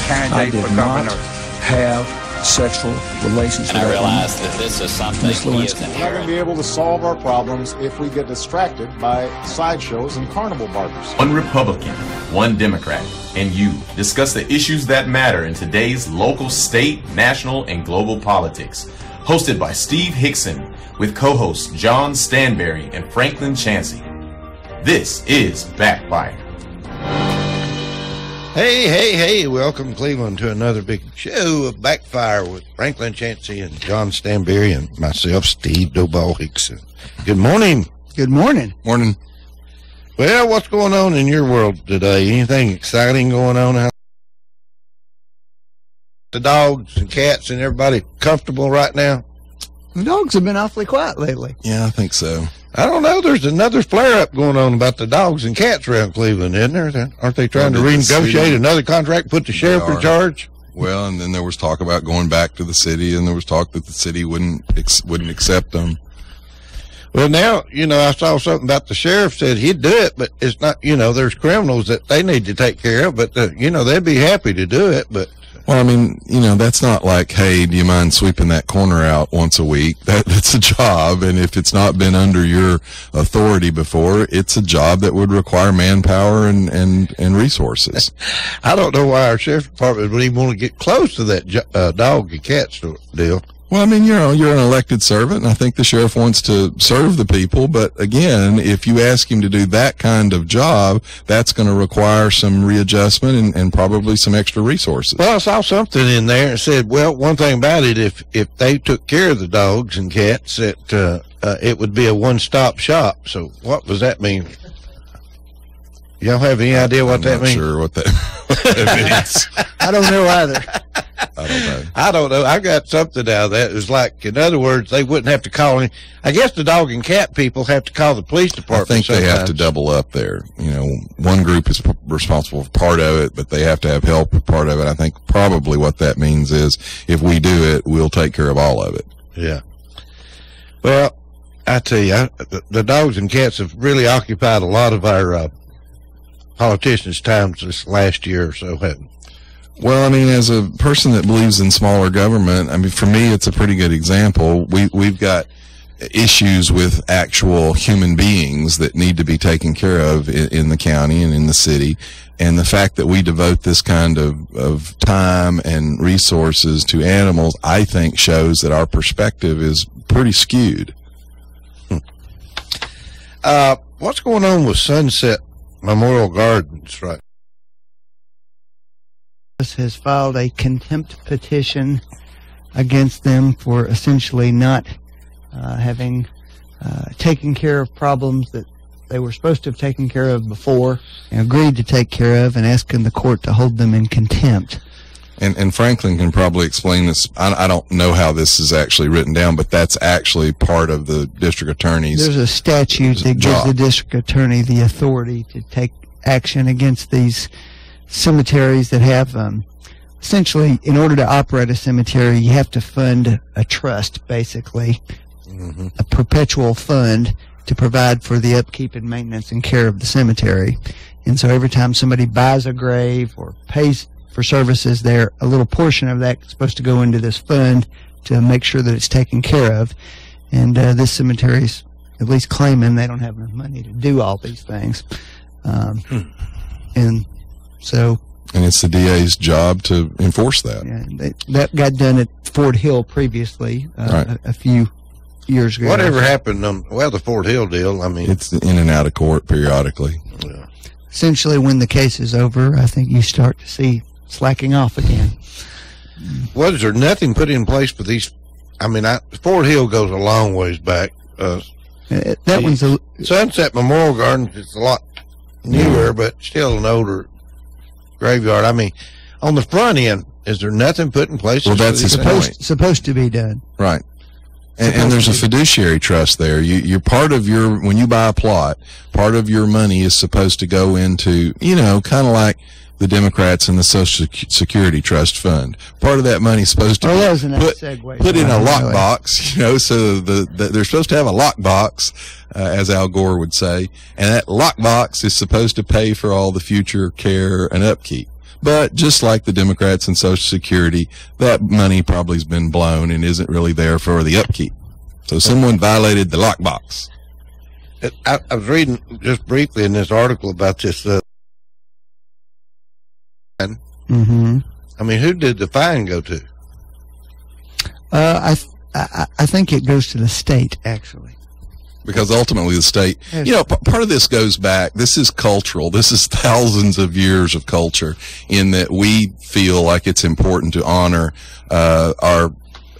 candidate for governor. Have sexual relations. And I realize that this is something he isn't We're not going to be able to solve our problems if we get distracted by sideshows and carnival barbers. One Republican, one Democrat, and you discuss the issues that matter in today's local, state, national, and global politics. Hosted by Steve Hickson with co-hosts John Stanberry and Franklin Chansey. This is Backfire. Hey, welcome Cleveland to another big show of Backfire with Franklin Chansey and John Stanberry and myself, Steve Doball Hickson. Good morning. Good morning. Morning. Well, what's going on in your world today? Anything exciting going on out? The dogs and cats and everybody comfortable right now? The dogs have been awfully quiet lately. Yeah, I think so. I don't know. There's another flare-up going on about the dogs and cats around Cleveland, isn't there? Aren't they trying to renegotiate another contract, put the sheriff in charge? Well, and then there was talk about going back to the city, and there was talk that the city wouldn't accept them. Well, now, I saw something about the sheriff said he'd do it, but it's not, there's criminals that they need to take care of, but, they'd be happy to do it, but. Well, I mean, that's not like, hey, do you mind sweeping that corner out once a week? That's a job, and if it's not been under your authority before, it's a job that would require manpower and resources. I don't know why our sheriff's department would even want to get close to that dog and cat deal. Well, I mean, you're an elected servant, and I think the sheriff wants to serve the people. But again, if you ask him to do that kind of job, that's going to require some readjustment and probably some extra resources. Well, I saw something in there and said, well, one thing about it, if they took care of the dogs and cats, it would be a one-stop shop. So what does that mean? Y'all have any idea what that means? I'm not sure what that means. I don't know either. I don't know. I got something out of that. It was like, in other words, they wouldn't have to call any. I guess the dog and cat people have to call the police department. I think sometimes. They have to double up there. One group is responsible for part of it, but they have to have help with part of it. I think probably what that means is if we do it, we'll take care of all of it. Yeah. Well, I tell you, the dogs and cats have really occupied a lot of our politicians' times this last year or so, haven't they? Well, I mean, as a person that believes in smaller government, I mean, for me, it's a pretty good example. We've got issues with actual human beings that need to be taken care of in the county and in the city. And the fact that we devote this kind of time and resources to animals, I think, shows that our perspective is pretty skewed. What's going on with Sunset Memorial Gardens, right? Has filed a contempt petition against them for essentially not having taken care of problems that they were supposed to have taken care of before and agreed to take care of, and asking the court to hold them in contempt. And Franklin can probably explain this. I don't know how this is actually written down, but that's actually part of the district attorney's There's a statute that gives the district attorney the authority to take action against these cemeteries that have, essentially, in order to operate a cemetery, you have to fund a trust, basically, a perpetual fund to provide for the upkeep and maintenance and care of the cemetery. And so every time somebody buys a grave or pays for services there, a little portion of that is supposed to go into this fund to make sure that it's taken care of. And this cemetery is at least claiming they don't have enough money to do all these things. And so, and it's the DA's job to enforce that. Yeah, that got done at Fort Hill previously, right. a few years ago. Whatever happened on, the Fort Hill deal, I mean. It's in and out of court periodically. Yeah. Essentially, when the case is over, I think you start to see slacking off again. Well, is there nothing put in place for these? I mean, Fort Hill goes a long ways back. That one's a Sunset Memorial Gardens is a lot newer, but still an older graveyard. I mean, on the front end, is there nothing put in place? Well, that's his point. Supposed to be done. Right. And there's a fiduciary trust there. You're part of when you buy a plot, part of your money is supposed to go into, kind of like the Democrats and the Social Security Trust Fund. Part of that money is supposed to that be was a nice segue. Put in a lockbox, so they're supposed to have a lockbox, as Al Gore would say, and that lockbox is supposed to pay for all the future care and upkeep. But just like the Democrats and Social Security, that money probably has been blown and isn't really there for the upkeep. So someone violated the lockbox. I was reading just briefly in this article about this. Mm-hmm. I mean, who did the fine go to? I think it goes to the state, actually. Because ultimately the state, Yes. you know, part of this goes back, this is cultural, this is thousands of years of culture, in that we feel like it's important to honor our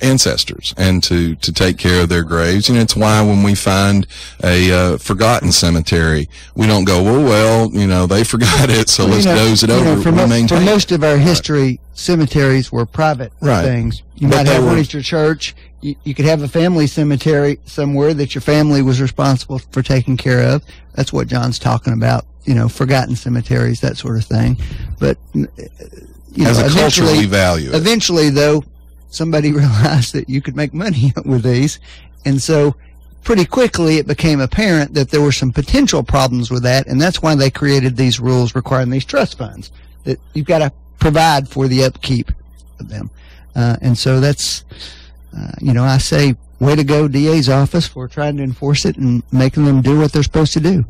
ancestors and to take care of their graves. And it's why when we find a forgotten cemetery, we don't go, well, you know, they forgot it, so let's doze it over. For most of our history, cemeteries were private Right. things. You But might they have were- one at your church. You could have a family cemetery somewhere that your family was responsible for taking care of. That's what John's talking about, you know, forgotten cemeteries, that sort of thing. But, you As know, a culture, we value it. Eventually, though, somebody realized that you could make money with these. And so pretty quickly it became apparent that there were some potential problems with that. And that's why they created these rules requiring these trust funds, that you've got to provide for the upkeep of them. And so that's, you know, I say, way to go, DA's office, for trying to enforce it and making them do what they're supposed to do.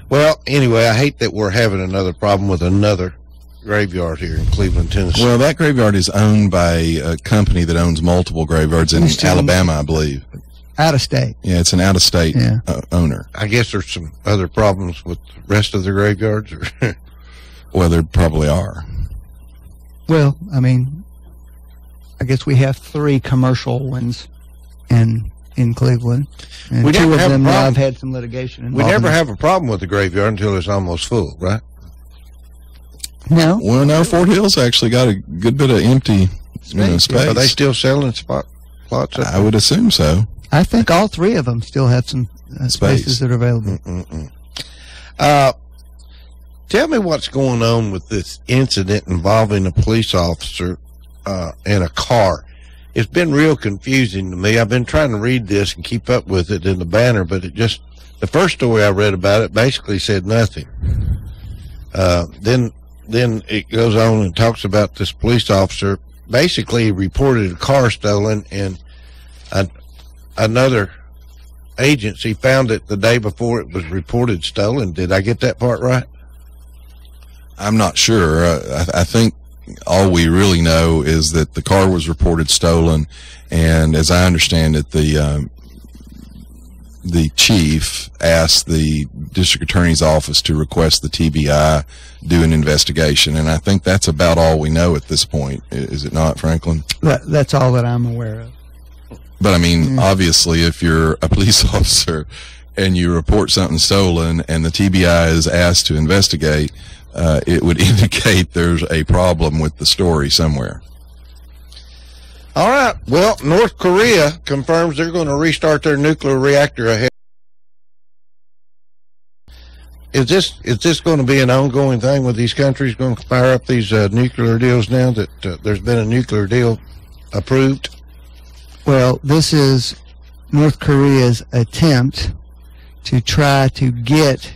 Well, anyway, I hate that we're having another problem with another graveyard here in Cleveland, Tennessee. Well, that graveyard is owned by a company that owns multiple graveyards in Alabama, I believe. Out of state. Yeah, it's an out-of-state Yeah. owner. I guess there's some other problems with the rest of the graveyards. Or Well, there probably are. Well, I mean, I guess we have 3 commercial ones in Cleveland. And We 2 never of have a them now problem. have had some litigation we involved. never in it. have a problem with the graveyard until it's almost full, right? No. Well, no, Fort Hill's actually got a good bit of empty space. Are they still selling plots? up I would assume so. I think all 3 of them still have some spaces that are available. Tell me what's going on with this incident involving a police officer and a car. It's been real confusing to me. I've been trying to read this and keep up with it in the banner, but it just, the first story I read about it basically said nothing. Then it goes on and talks about this police officer. Basically, he reported a car stolen, and another agency found it the day before it was reported stolen. Did I get that part right? I'm not sure. I think all we really know is that the car was reported stolen, and as I understand it, the chief asked the district attorney's office to request the TBI do an investigation, and I think that's about all we know at this point. Is it not, Franklin? That's all that I'm aware of. But I mean, obviously, if you're a police officer and you report something stolen and the TBI is asked to investigate, it would indicate there's a problem with the story somewhere. All right. Well, North Korea confirms they're going to restart their nuclear reactor ahead. Is this going to be an ongoing thing with these countries going to fire up these nuclear deals now that there's been a nuclear deal approved? Well, this is North Korea's attempt to try to get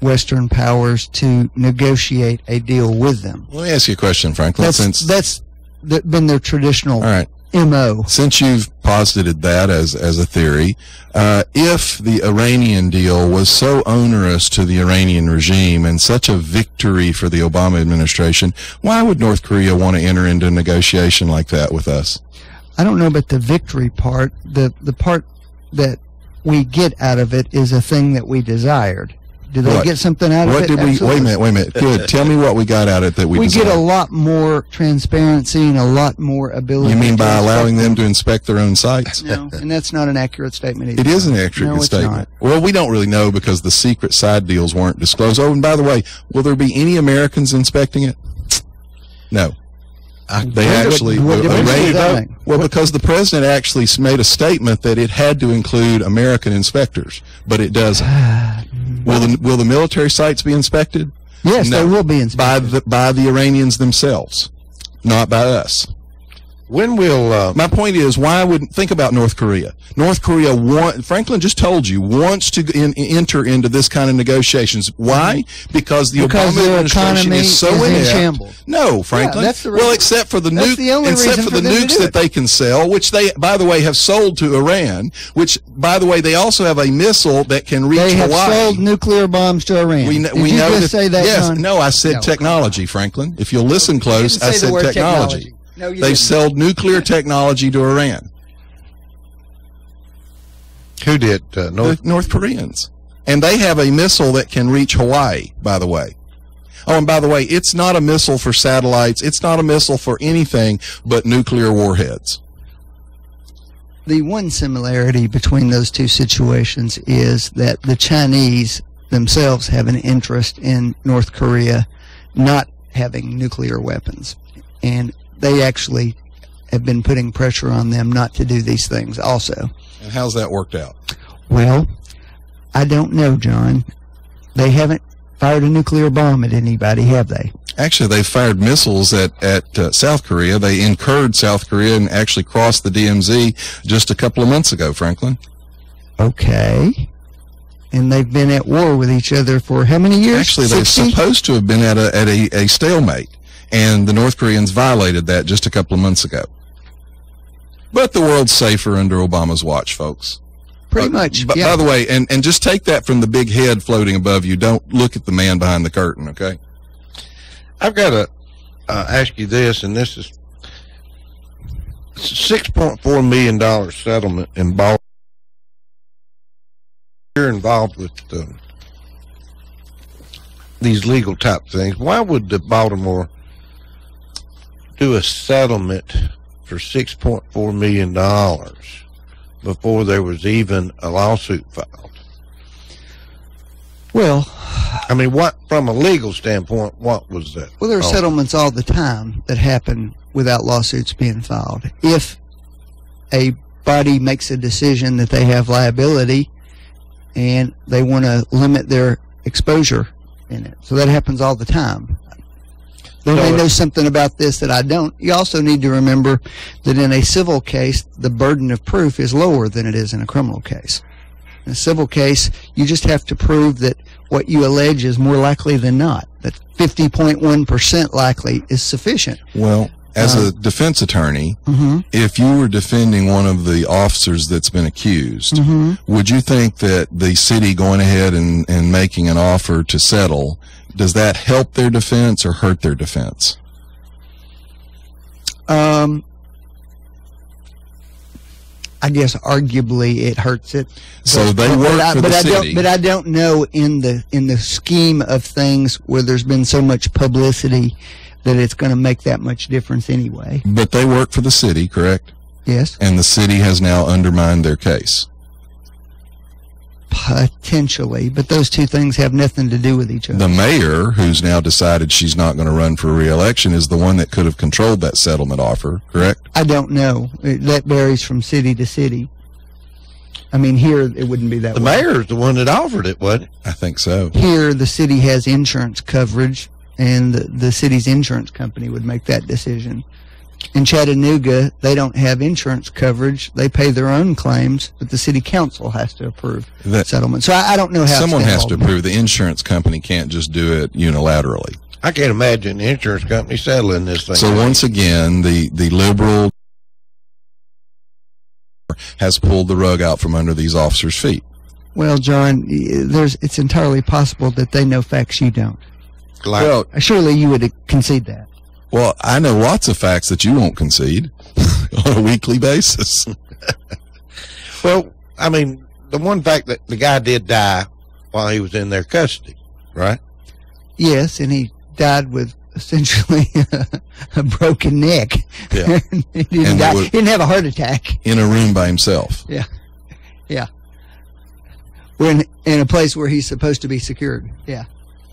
Western powers to negotiate a deal with them. Let me ask you a question, Franklin. That's been their traditional All right. MO. Since you've posited that as a theory, if the Iranian deal was so onerous to the Iranian regime and such a victory for the Obama administration, why would North Korea want to enter into a negotiation like that with us? I don't know about the victory part. The part that we get out of it is a thing that we desired. Do they get something out of it? What did we? Absolutely. Wait a minute. Good. Tell me what we got out of it that we We get desired. a lot more transparency and a lot more ability. You mean by to allowing inspect them to inspect their own sites? No, and that's not an accurate statement either. It is an accurate No, it's statement. not. Well, we don't really know because the secret side deals weren't disclosed. Oh, and by the way, will there be any Americans inspecting it? No. They actually, what difference does that make? well, because the president actually made a statement that it had to include American inspectors, but it doesn't. Will the military sites be inspected? Yes, No. they will be inspected. By the Iranians themselves, not by us. When will My point is, why wouldn't think about North Korea? North Korea Franklin just told you, wants to enter into this kind of negotiations. Why? Because the Obama administration is so in shambles. No, Franklin. That's the reason. Well, except for the That's the only except reason for the for them to nukes do that they can sell, which they, by the way, have sold to Iran. Which, by the way, they also have a missile that can reach They have Hawaii. sold nuclear bombs to Iran. We Did know you just that, say that, yes, John? no, I said No. technology, Franklin. If you'll listen close, didn't I say the said word technology. No, you They've didn't. sold nuclear technology to Iran. who did The North Koreans. And they have a missile that can reach Hawaii, by the way. Oh, and by the way, it's not a missile for satellites. It's not a missile for anything but nuclear warheads. The one similarity between those two situations is that the Chinese themselves have an interest in North Korea not having nuclear weapons. And they actually have been putting pressure on them not to do these things also. And how's that worked out? Well, I don't know, John. They haven't fired a nuclear bomb at anybody, have they? Actually, they fired missiles at South Korea. They incurred South Korea and actually crossed the DMZ just a couple of months ago, Franklin. Okay. And they've been at war with each other for how many years? Actually, they're 60? supposed to have been at a stalemate, and the North Koreans violated that just a couple of months ago. But the world's safer under Obama's watch, folks. Pretty much, But yeah. by the way, and just take that from the big head floating above you. Don't look at the man behind the curtain, okay? I've got to ask you this, and this is $6.4 million settlement in Baltimore. You're involved with these legal type things. Why would the Baltimore do a settlement for $6.4 million before there was even a lawsuit filed? Well, I mean, what, from a legal standpoint, what was that? Well, there are Oh. settlements all the time that happen without lawsuits being filed. If a body makes a decision that they have liability and they want to limit their exposure in it. So that happens all the time. They may know something about this that I don't. You also need to remember that in a civil case, the burden of proof is lower than it is in a criminal case. In a civil case, you just have to prove that what you allege is more likely than not, that 50.1% likely is sufficient. Well, as a defense attorney, if you were defending one of the officers that's been accused, would you think that the city going ahead and making an offer to settle, does that help their defense or hurt their defense? I guess arguably it hurts it. So they work for the city. But I don't know in the scheme of things where there's been so much publicity that it's going to make that much difference anyway. But they work for the city, correct? Yes. And the city has now undermined their case. Potentially, but those two things have nothing to do with each other. The mayor, who's now decided she's not going to run for re-election, is the one that could have controlled that settlement offer, correct? I don't know. That varies from city to city. I mean, here it wouldn't be that The way. mayor's the one that offered it, wasn't it? I think so. Here, the city has insurance coverage, and the city's insurance company would make that decision. In Chattanooga, they don't have insurance coverage. They pay their own claims, but the city council has to approve That- settlement. So I don't know how Someone it's has to involved. approve. The insurance company can't just do it unilaterally. I can't imagine the insurance company settling this thing. So once again, the liberal has pulled the rug out from under these officers' feet. Well, John, it's entirely possible that they know facts you don't. Like, Well, Surely you would concede that. well, I know lots of facts that you won't concede on a weekly basis. well, I mean, the one fact that the guy did die while he was in their custody, right? Yes, and he died with essentially a broken neck. Yeah. he didn't And die. would- He didn't have a heart attack. In a room by himself. Yeah. We're in a place where he's supposed to be secured. Yeah.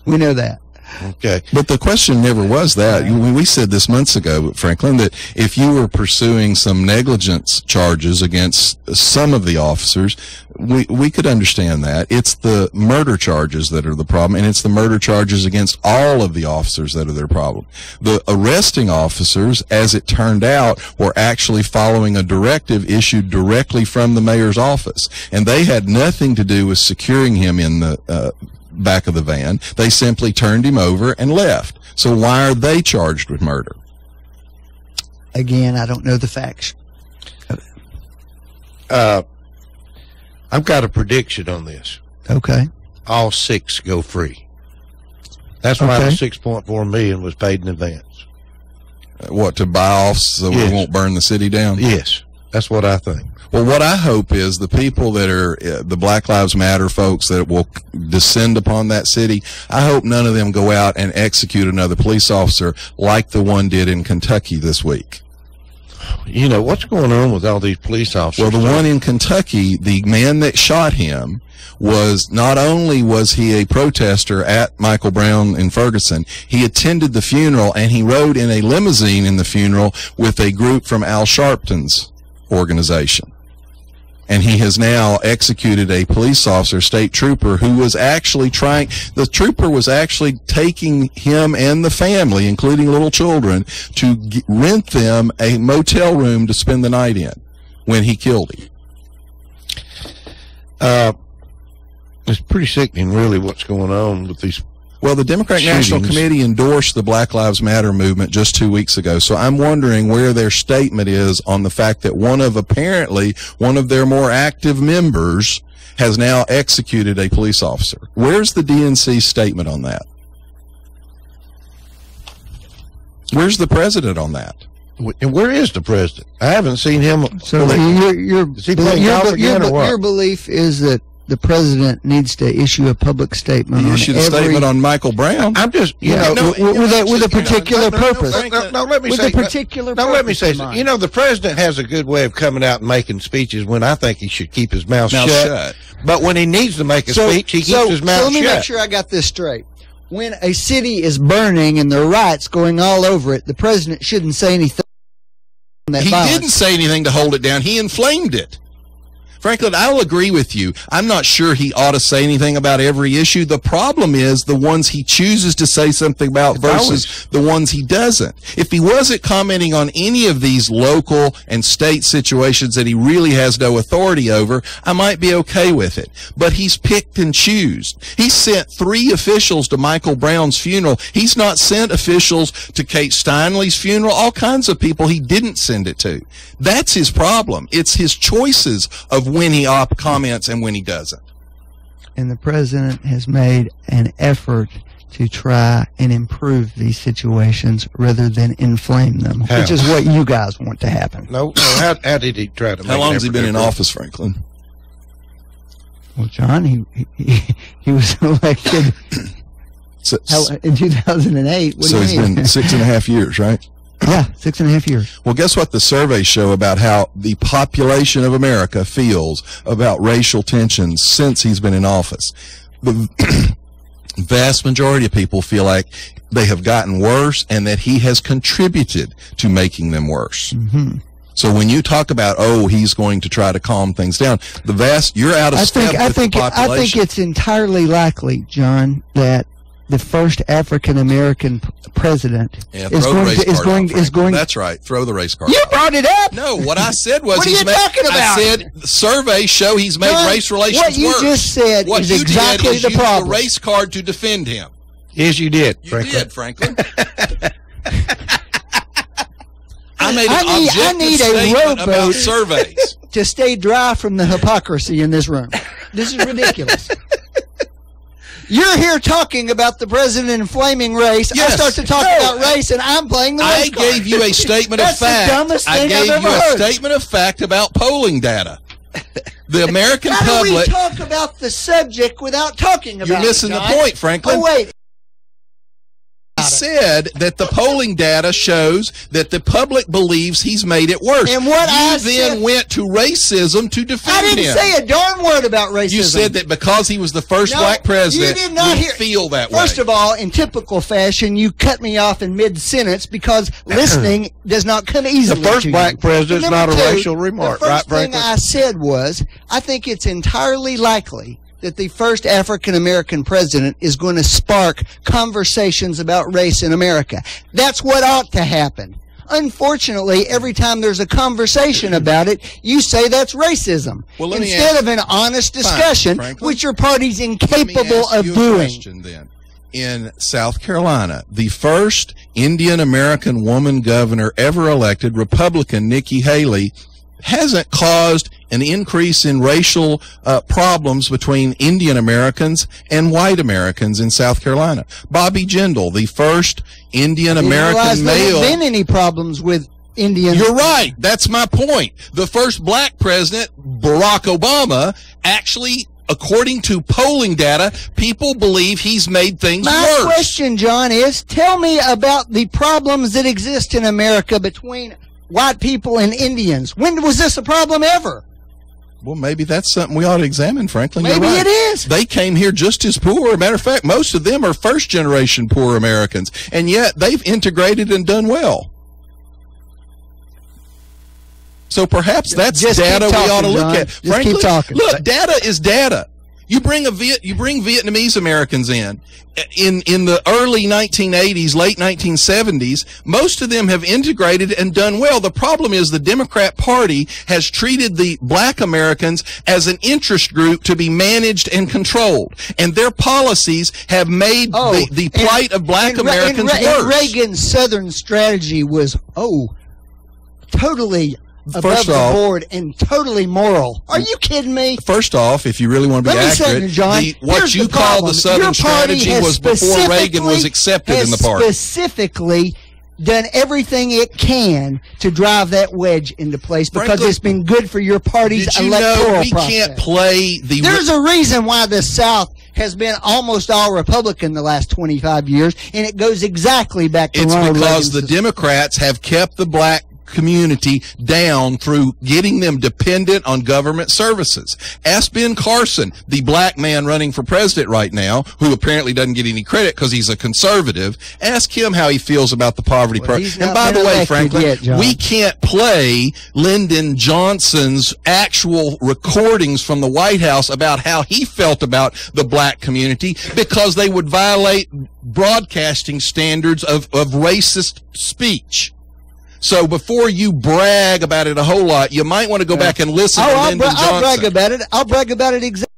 We know that. Okay. But the question never was that. We said this months ago, Franklin, that if you were pursuing some negligence charges against some of the officers, we could understand that. It's the murder charges that are the problem, and it's the murder charges against all of the officers that are their problem. The arresting officers, as it turned out, were actually following a directive issued directly from the mayor's office, and they had nothing to do with securing him in the back of the van. They simply turned him over and left. So why are they charged with murder? Again, I don't know the facts. I've got a prediction on this. Okay. All 6 go free. That's why the $6.4 million was paid in advance. What, to buy off so we won't burn the city down? Yes, that's what I think. Well, what I hope is the people that are the Black Lives Matter folks that will descend upon that city, I hope none of them go out and execute another police officer like the one did in Kentucky this week. You know, what's going on with all these police officers? Well, the one in Kentucky, the man that shot him was, not only was he a protester at Michael Brown in Ferguson, he attended the funeral and he rode in a limousine in the funeral with a group from Al Sharpton's organization. And he has now executed a police officer, state trooper, who was actually the trooper was actually taking him and the family, including little children, to rent them a motel room to spend the night in when he killed him. It's pretty sickening, really, what's going on with these. Well, the Democratic National Committee endorsed the Black Lives Matter movement just 2 weeks ago, so I'm wondering where their statement is on the fact that apparently one of their more active members has now executed a police officer. Where's the DNC statement on that? Where's the president on that? And where is the president? I haven't seen him. So is he playing golf again or what? Your belief is that the president needs to issue a public statement. He issued a statement on Michael Brown. I'm just, with a particular purpose. No, let me say. With a particular purpose. No, let me say. You know, the president has a good way of coming out and making speeches when I think he should keep his mouth shut. But when he needs to make a speech, he keeps his mouth shut. So let me make sure I got this straight. When a city is burning and there are riots going all over it, the president shouldn't say anything on that violence. He didn't say anything to hold it down. He inflamed it. Franklin, I'll agree with you. I'm not sure he ought to say anything about every issue. The problem is the ones he chooses to say something about versus the ones he doesn't. If he wasn't commenting on any of these local and state situations that he really has no authority over, I might be okay with it. But he's picked and choose. He sent 3 officials to Michael Brown's funeral. He's not sent officials to Kate Steinley's funeral, all kinds of people he didn't send it to. That's his problem. It's his choices of when he comments and when he doesn't. And the president has made an effort to try and improve these situations rather than inflame them, which is what you guys want to happen. No, how did he try to make How long has he been in office, Franklin? Well, John, he was elected in 2008. What so do you he's mean? been 6.5 years, right? Yeah, 6.5 years. Well, guess what the surveys show about how the population of America feels about racial tensions since he's been in office. The vast majority of people feel like they have gotten worse and that he has contributed to making them worse. Mm-hmm. So when you talk about, he's going to try to calm things down, you're out of step with the population. I think it's entirely likely, John, that the first African American president is going. That's right. Throw the race card. You brought it up. No, what I said was what are you talking about? I said surveys show he's made race relations worse. What you just said is exactly the problem. The race card to defend him. Yes, you did. You did, Franklin. I made an objective statement about surveys to stay dry from the hypocrisy in this room. This is ridiculous. You're here talking about the president inflaming race. Yes. I start to talk about race, and I'm playing the race card. I gave you a statement of fact. That's the dumbest thing I've ever heard. I gave you a statement of fact about polling data. The American public. How do we talk about the subject without talking about it? You're missing the point, Franklin. Oh, wait. said that the polling data shows that the public believes he's made it worse. And what you then went to racism to defend him. I didn't say a darn word about racism. You said that because he was the first black president, you did not feel that way. First of all, in typical fashion, you cut me off in mid-sentence because listening does not come easily. The first black president's not a racial remark, right, Franklin? The first thing I said was, I think it's entirely likely that the first African-American president is going to spark conversations about race in America. That's what ought to happen. Unfortunately, every time there's a conversation about it, you say that's racism. Well, instead of an honest discussion, which your party's incapable of doing. Question, then. In South Carolina, the first Indian American woman governor ever elected, Republican Nikki Haley, hasn't caused an increase in racial problems between Indian Americans and white Americans in South Carolina. Bobby Jindal, the first Indian American male. There haven't been any problems with Indians. You're right. That's my point. The first black president, Barack Obama, actually, according to polling data, people believe he's made things worse. My question, John, is tell me about the problems that exist in America between white people and Indians. When was this a problem ever? Well, maybe that's something we ought to examine, Franklin. Maybe it is. They came here just as poor. Matter of fact, most of them are first-generation poor Americans, and yet they've integrated and done well. So perhaps that's data we ought to look at. Frankly, keep talking. Look, data is data. You bring Vietnamese Americans in the early 1980s, late 1970s. Most of them have integrated and done well. The problem is the Democrat Party has treated the black Americans as an interest group to be managed and controlled, and their policies have made the plight of black Americans worse. And Reagan's Southern strategy was totally above the board and totally moral. Are you kidding me? First off, if you really want to be accurate, what you call the Southern strategy was before Reagan was accepted in the party. Specifically done everything it can to drive that wedge into place because it's been good for your party's electoral process. We can't play the... There's a reason why the South has been almost all Republican the last 25 years, and it goes exactly back to Ronald Reagan's. It's because the Democrats have kept the black community down through getting them dependent on government services. Ask Ben Carson, the black man running for president right now, who apparently doesn't get any credit because he's a conservative. Ask him how he feels about the poverty program. And by the way, Franklin, we can't play Lyndon Johnson's actual recordings from the White House about how he felt about the black community because they would violate broadcasting standards of racist speech. So before you brag about it a whole lot, you might want to go back and listen to Lyndon Johnson. I'll brag about it. I'll brag about it exactly.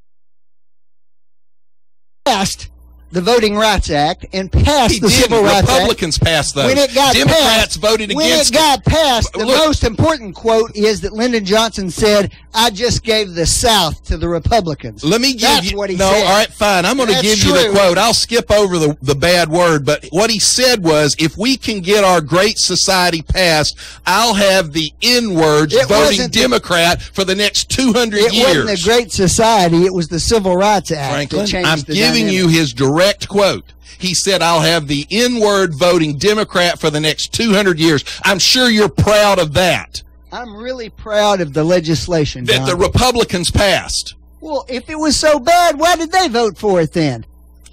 Passed the Voting Rights Act and passed the Civil Rights Act. Republicans passed those. When it got Democrats voted against it. When it got passed, the most important quote is that Lyndon Johnson said, "I just gave the South to the Republicans." Let me give you. What he said. all right, fine. I'm going to give you the quote. I'll skip over the bad word, but what he said was, "If we can get our great society passed, I'll have the N-words voting Democrat for the next 200 years." It wasn't the Great Society. It was the Civil Rights Act. Franklin, I'm giving you his direct quote. He said, "I'll have the N-word voting Democrat for the next 200 years. I'm sure you're proud of that. I'm really proud of the legislation, John, that the Republicans passed. Well, if it was so bad, why did they vote for it then?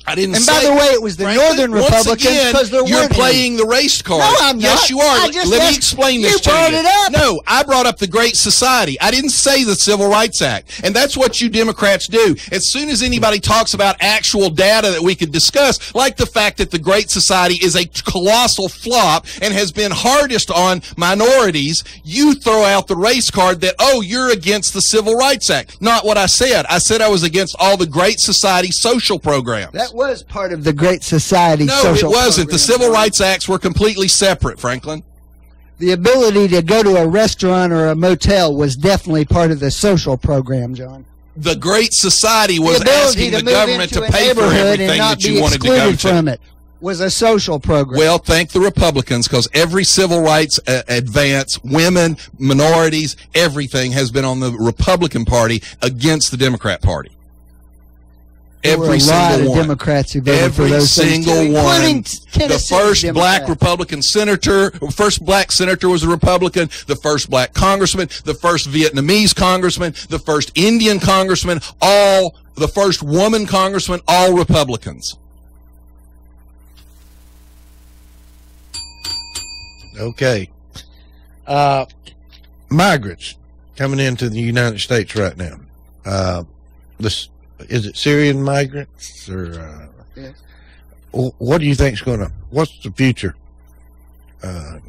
I didn't and say. And by the way, it was the Northern Republicans because you're playing the race card. No, I'm not. Yes, you are. Let me explain this to you. You brought it up. No, I brought up the Great Society. I didn't say the Civil Rights Act. And that's what you Democrats do. As soon as anybody talks about actual data that we could discuss, like the fact that the Great Society is a colossal flop and has been hardest on minorities, you throw out the race card that, oh, you're against the Civil Rights Act. Not what I said. I said I was against all the Great Society social programs. That was part of the Great Society social program. No, it wasn't. The Civil Rights Rights Acts were completely separate, Franklin. The ability to go to a restaurant or a motel was definitely part of the social program, John. The Great Society was asking the government to pay for everything that you wanted to go to. From it was a social program. Well, thank the Republicans, because every civil rights advance, women, minorities, everything has been on the Republican Party against the Democrat Party. There were Every a lot single of one. Democrats who voted for Every those things, single too, one. including The Tennessee first black Democrats. Republican senator, first black senator was a Republican, the first black congressman, the first Vietnamese congressman, the first Indian congressman, the first woman congressman, all Republicans. Okay. Migrants coming into the United States right now. Is it Syrian migrants or Yes. what do you think's what's the future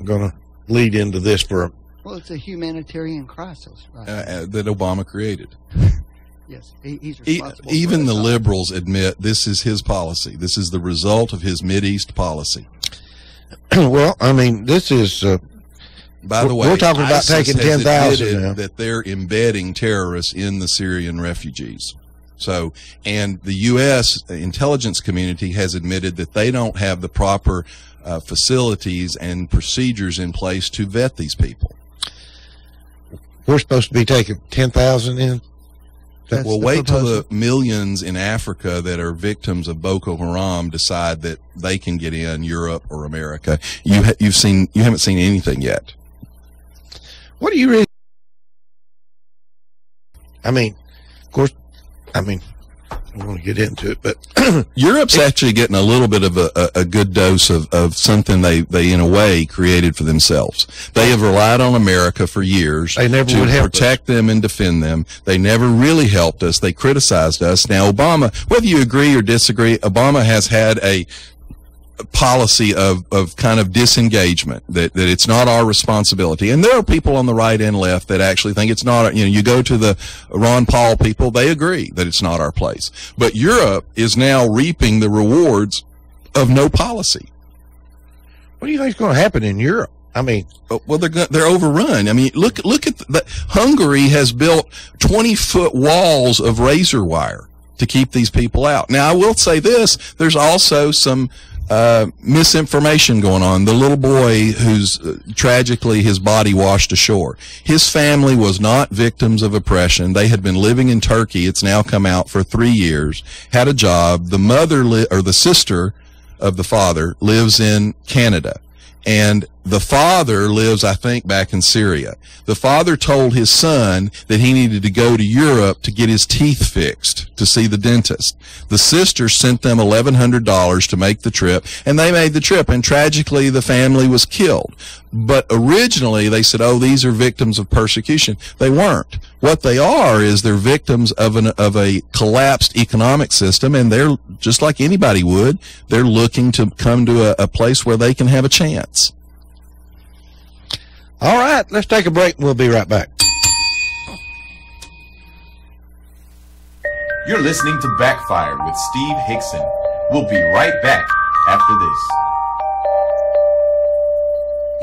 gonna lead into this for? Well, it's a humanitarian crisis, right? That Obama created. Yes, he's responsible. Even for the this. liberals admit this is his policy. This is the result of his Mideast policy. Well, I mean, this is. By the way, we're talking about ISIS taking has 10,000 admitted now. that they're embedding terrorists in the Syrian refugees. So, and the U.S. intelligence community has admitted that they don't have the proper facilities and procedures in place to vet these people. We're supposed to be taking 10,000 in. That's Well, the wait till proposal. the millions in Africa that are victims of Boko Haram decide that they can get in Europe or America. You haven't seen anything yet. What do you really? I mean, of course, I don't want to get into it, but Europe's actually getting a little bit of a good dose of something they in a way created for themselves. They have relied on America for years They never to would help protect them and defend them. They never really helped us. They criticized us. Now, Obama, whether you agree or disagree, Obama has had a policy of kind of disengagement, that it's not our responsibility. And there are people on the right and left that actually think it's not, you go to the Ron Paul people, they agree that it's not our place. But Europe is now reaping the rewards of no policy. what do you think is going to happen in Europe? I mean, Well, they're overrun. I mean, look at Hungary has built 20-foot walls of razor wire to keep these people out. Now, I will say this, there's also some misinformation going on. The little boy who's tragically his body washed ashore, his family was not victims of oppression. They had been living in Turkey. It's now come out for 3 years, had a job. The mother or the sister of the father lives in Canada. And the father lives, I think, back in Syria. The father told his son that he needed to go to Europe to get his teeth fixed, to see the dentist. The sister sent them $1,100 to make the trip, and they made the trip, and tragically the family was killed. But originally they said, oh, these are victims of persecution. They weren't. What they are is they're victims of a collapsed economic system, and they're, just like anybody would, they're looking to come to a place where they can have a chance. all right, let's take a break and we'll be right back. You're listening to Backfire with Steve Hickson. We'll be right back after this.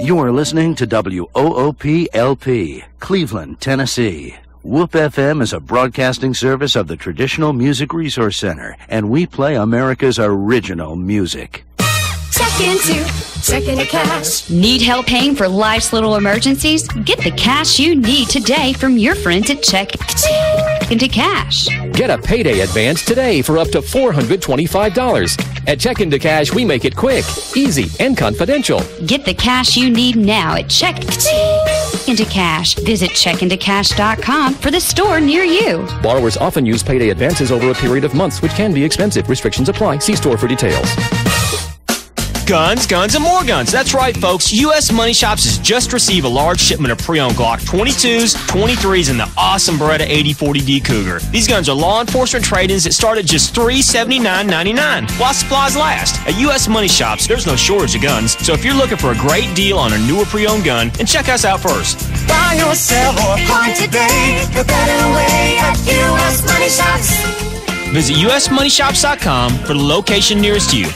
You are listening to WOOP-LP, Cleveland, Tennessee. WOOP FM is a broadcasting service of the Traditional Music Resource Center, and we play America's original music. Check into cash. Need help paying for life's little emergencies? Get the cash you need today from your friends at Check Into Cash. Get a payday advance today for up to $425. At Check Into Cash, we make it quick, easy, and confidential. Get the cash you need now at Check Into Cash. Visit checkintocash.com for the store near you. Borrowers often use payday advances over a period of months, which can be expensive. Restrictions apply. See store for details. Guns, guns, and more guns. That's right, folks. U.S. Money Shops has just received a large shipment of pre-owned Glock 22s, 23s, and the awesome Beretta 8040D Cougar. These guns are law enforcement trade-ins that start at just $379.99 while supplies last. At U.S. Money Shops, there's no shortage of guns, so if you're looking for a great deal on a newer pre-owned gun, then check us out first. Buy or sell or buy today. The better way at U.S. Money Shops. Visit usmoneyshops.com for the location nearest you.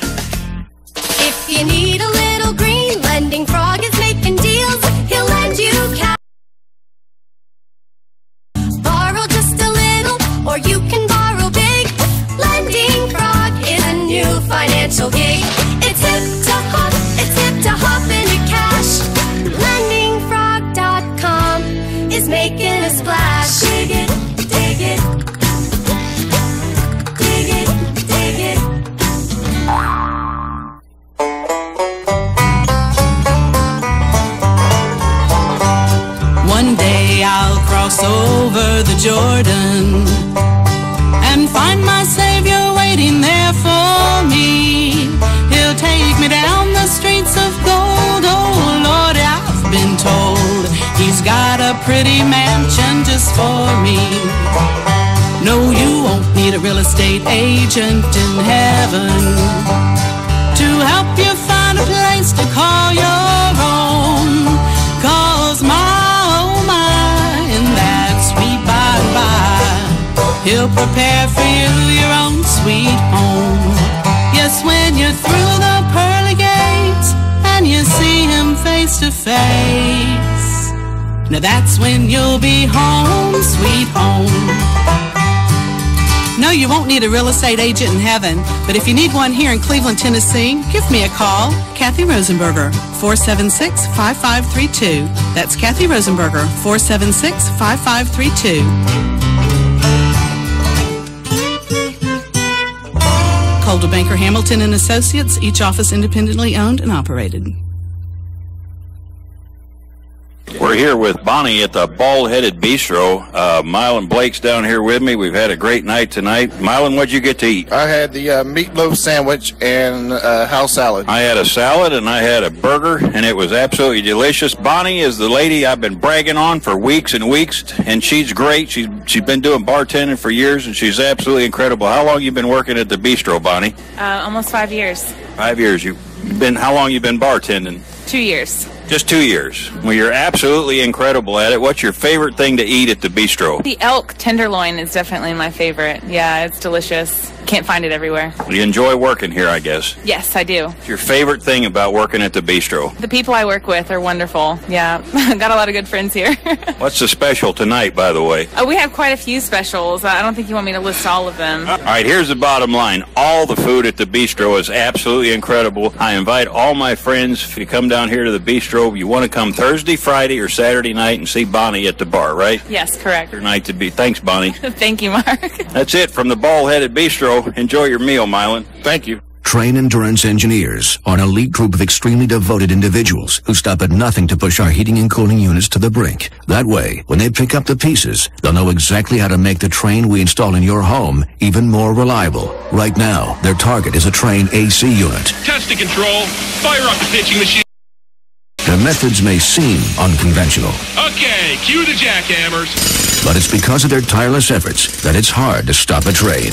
If you need a little green, Lending Frog is making deals. He'll lend you cash. Borrow just a little, or you can borrow big. Lending Frog is a new financial gig. It's hip to hop into cash. LendingFrog.com is making a splash. Dig it, dig it, dig it. cross over the Jordan and find my Savior waiting there for me. He'll take me down the streets of gold. Oh Lord, I've been told he's got a pretty mansion just for me. No, you won't need a real estate agent in heaven to help you find a place to call your own. 'Cause oh my, in that sweet by-and-by, he'll prepare for you your own sweet home. Yes, when you're through the pearly gates and you see him face to face, now that's when you'll be home, sweet home. No, you won't need a real estate agent in heaven, but if you need one here in Cleveland, Tennessee, give me a call. Kathy Rosenberger, 476-5532. That's Kathy Rosenberger, 476-5532. Coldwell Banker Hamilton and Associates, each office independently owned and operated. We're here with Bonnie at the Bald-Headed Bistro. Mylan Blake's down here with me. We've had a great night tonight. Mylan, what'd you get to eat? I had the meatloaf sandwich and house salad. I had a salad and I had a burger, and it was absolutely delicious. Bonnie is the lady I've been bragging on for weeks and weeks, and she's great. She's been doing bartending for years, and she's absolutely incredible. How long you been working at the bistro, Bonnie? Almost 5 years. 5 years. How long you been bartending? 2 years. Just 2 years. Well, you're absolutely incredible at it. What's your favorite thing to eat at the bistro? The elk tenderloin is definitely my favorite. Yeah, it's delicious. Can't find it everywhere. You enjoy working here, I guess. Yes, I do. What's your favorite thing about working at the bistro? The people I work with are wonderful. Yeah, got a lot of good friends here. What's the special tonight, by the way? We have quite a few specials. I don't think you want me to list all of them. All right, here's the bottom line. All the food at the bistro is absolutely incredible. I invite all my friends, if you come down here to the bistro, you want to come Thursday, Friday, or Saturday night and see Bonnie at the bar, right? Yes, correct. Your night to be. Thanks, Bonnie. Thank you, Mark. That's it from the Bald-Headed Bistro. Enjoy your meal, Mylan. Thank you. Train Endurance Engineers are an elite group of extremely devoted individuals who stop at nothing to push our heating and cooling units to the brink. That way, when they pick up the pieces, they'll know exactly how to make the Train we install in your home even more reliable. Right now, their target is a Train AC unit. Test to control. Fire up the pitching machine. Their methods may seem unconventional. Okay, cue the jackhammers. But it's because of their tireless efforts that it's hard to stop a Train.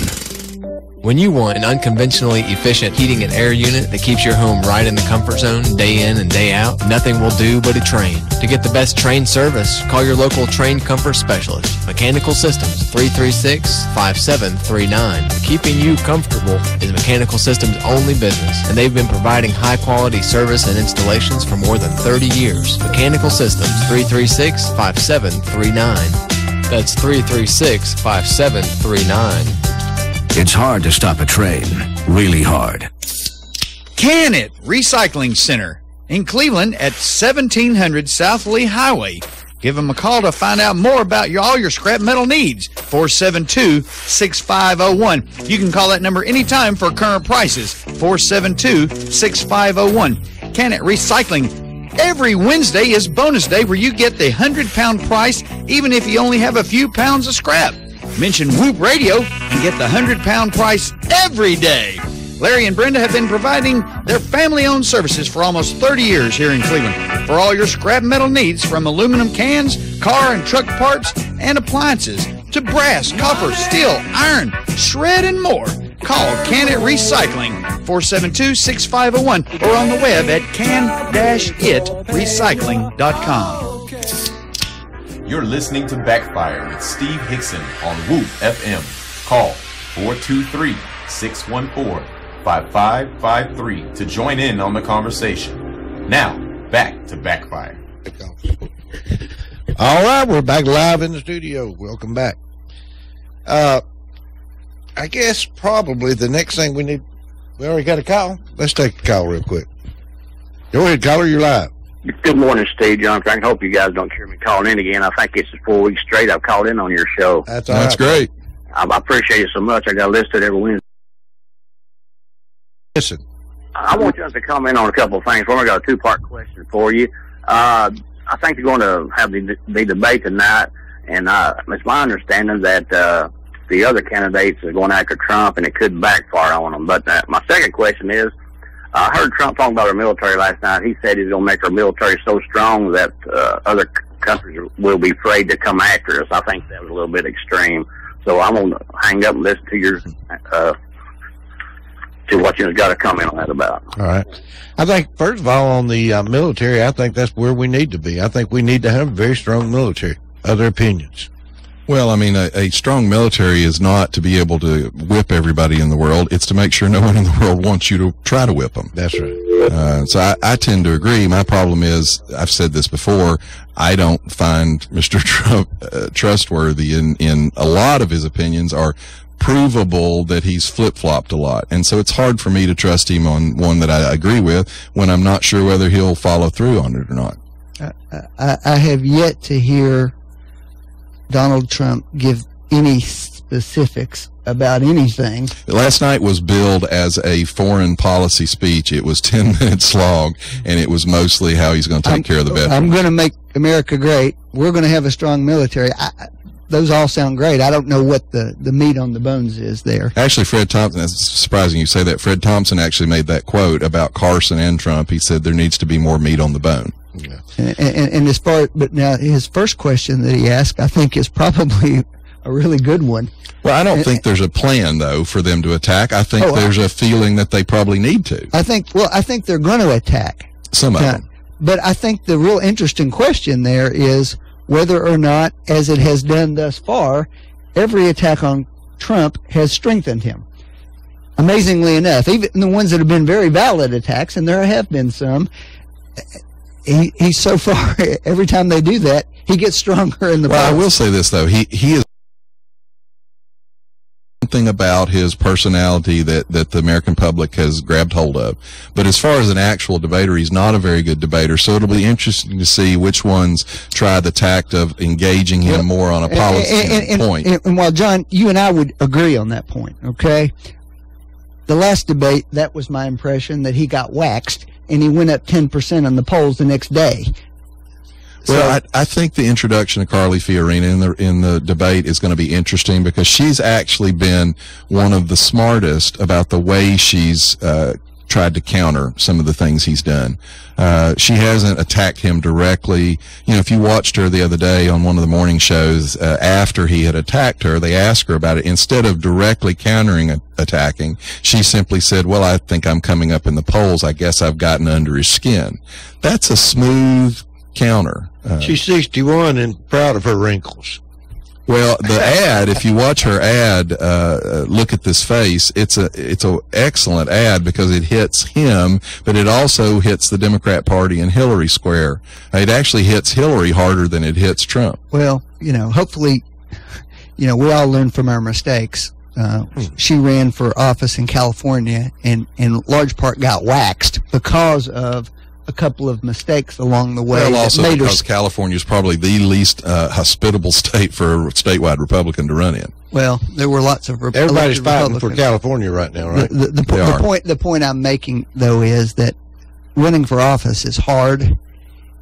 When you want an unconventionally efficient heating and air unit that keeps your home right in the comfort zone day in and day out, nothing will do but a Train. To get the best Train service, call your local Train comfort specialist. Mechanical Systems, 336-5739. Keeping you comfortable is Mechanical Systems' only business, and they've been providing high-quality service and installations for more than 30 years. Mechanical Systems, 336-5739. That's 336-5739. It's hard to stop a Train. Really hard. Can It Recycling Center in Cleveland at 1700 South Lee Highway. Give them a call to find out more about all your scrap metal needs. 472-6501. You can call that number anytime for current prices. 472-6501. Can It Recycling. Every Wednesday is bonus day where you get the 100-pound price even if you only have a few pounds of scrap. Mention Whoop Radio and get the 100-pound price every day. Larry and Brenda have been providing their family-owned services for almost 30 years here in Cleveland for all your scrap metal needs, from aluminum cans, car and truck parts, and appliances to brass, copper, steel, iron, shred, and more. Call Can It Recycling, 472-6501, or on the web at can-itrecycling.com. You're listening to Backfire with Steve Hickson on Whoop FM. Call 423-614-5553 to join in on the conversation. Now, back to Backfire. All right, we're back live in the studio. Welcome back. I guess probably the next thing we need, we already got a call. Let's take the call real quick. Go ahead, caller, you're live. Good morning, Steve Johnson. I hope you guys don't hear me calling in again. I think it's 4 weeks straight I've called in on your show. That's great. I appreciate it so much. I got listed every Wednesday. Listen. I want you to comment on a couple of things. Well, I got a two-part question for you. I think you're going to have the debate tonight, And it's my understanding that the other candidates are going after Trump, and it could backfire on them. But my second question is, I heard Trump talking about our military last night. He said he's going to make our military so strong that other countries will be afraid to come after us. I think that was a little bit extreme. So I'm going to hang up and listen to your to what you've got to comment on that about. All right. I think, first of all, on the military, I think that's where we need to be. I think we need to have a very strong military. Other opinions? Well, I mean, a strong military is not to be able to whip everybody in the world. It's to make sure no one in the world wants you to try to whip them. That's right. So I tend to agree. My problem is, I've said this before, I don't find Mr. Trump trustworthy in a lot of his opinions are provable that he's flip-flopped a lot. And so it's hard for me to trust him on one that I agree with when I'm not sure whether he'll follow through on it or not. I have yet to hear Donald Trump give any specifics about anything. Last night was billed as a foreign policy speech. It was 10 minutes long, and it was mostly how he's going to take care of the veterans. I'm going to make America great. We're going to have a strong military. Those all sound great. I don't know what the meat on the bones is there. Actually, Fred Thompson, that's surprising you say that. Fred Thompson actually made that quote about Carson and Trump. He said there needs to be more meat on the bone. Yeah. And as far, but now his first question that he asked, I think, is probably a really good one. Well, I don't think there's a plan, though, for them to attack. I think there's a feeling that they probably need to. I think they're going to attack. Some of them. But I think the real interesting question there is whether or not, as it has done thus far, every attack on Trump has strengthened him. Amazingly enough, even the ones that have been very valid attacks, and there have been some, he so far, every time they do that, he gets stronger in the Well, I will say this, though. He is something about his personality that the American public has grabbed hold of. But as far as an actual debater, he's not a very good debater. So it'll be interesting to see which ones try the tact of engaging him more on a policy point. And while, John, you and I would agree on that point, okay? The last debate, that was my impression, that he got waxed, and he went up 10% on the polls the next day. Well, I think the introduction of Carly Fiorina in the debate is going to be interesting because she's actually been one of the smartest about the way she's tried to counter some of the things he's done. She hasn't attacked him directly. You know, if you watched her the other day on one of the morning shows, after he had attacked her, they asked her about it. Instead of directly countering attacking, she simply said, well, I think I'm coming up in the polls. I guess I've gotten under his skin. That's a smooth counter. She's 61 and proud of her wrinkles. Well, the ad, if you watch her ad, look at this face, it's a excellent ad because it hits him, but it also hits the Democrat Party in Hillary Square. It actually hits Hillary harder than it hits Trump. Well, you know, hopefully, you know, we all learn from our mistakes. She ran for office in California and in large part got waxed because of a couple of mistakes along the way. Well, also because California is probably the least hospitable state for a statewide Republican to run in. Well, there were lots of Everybody's fighting for California right now, right? The point I'm making, though, is that running for office is hard,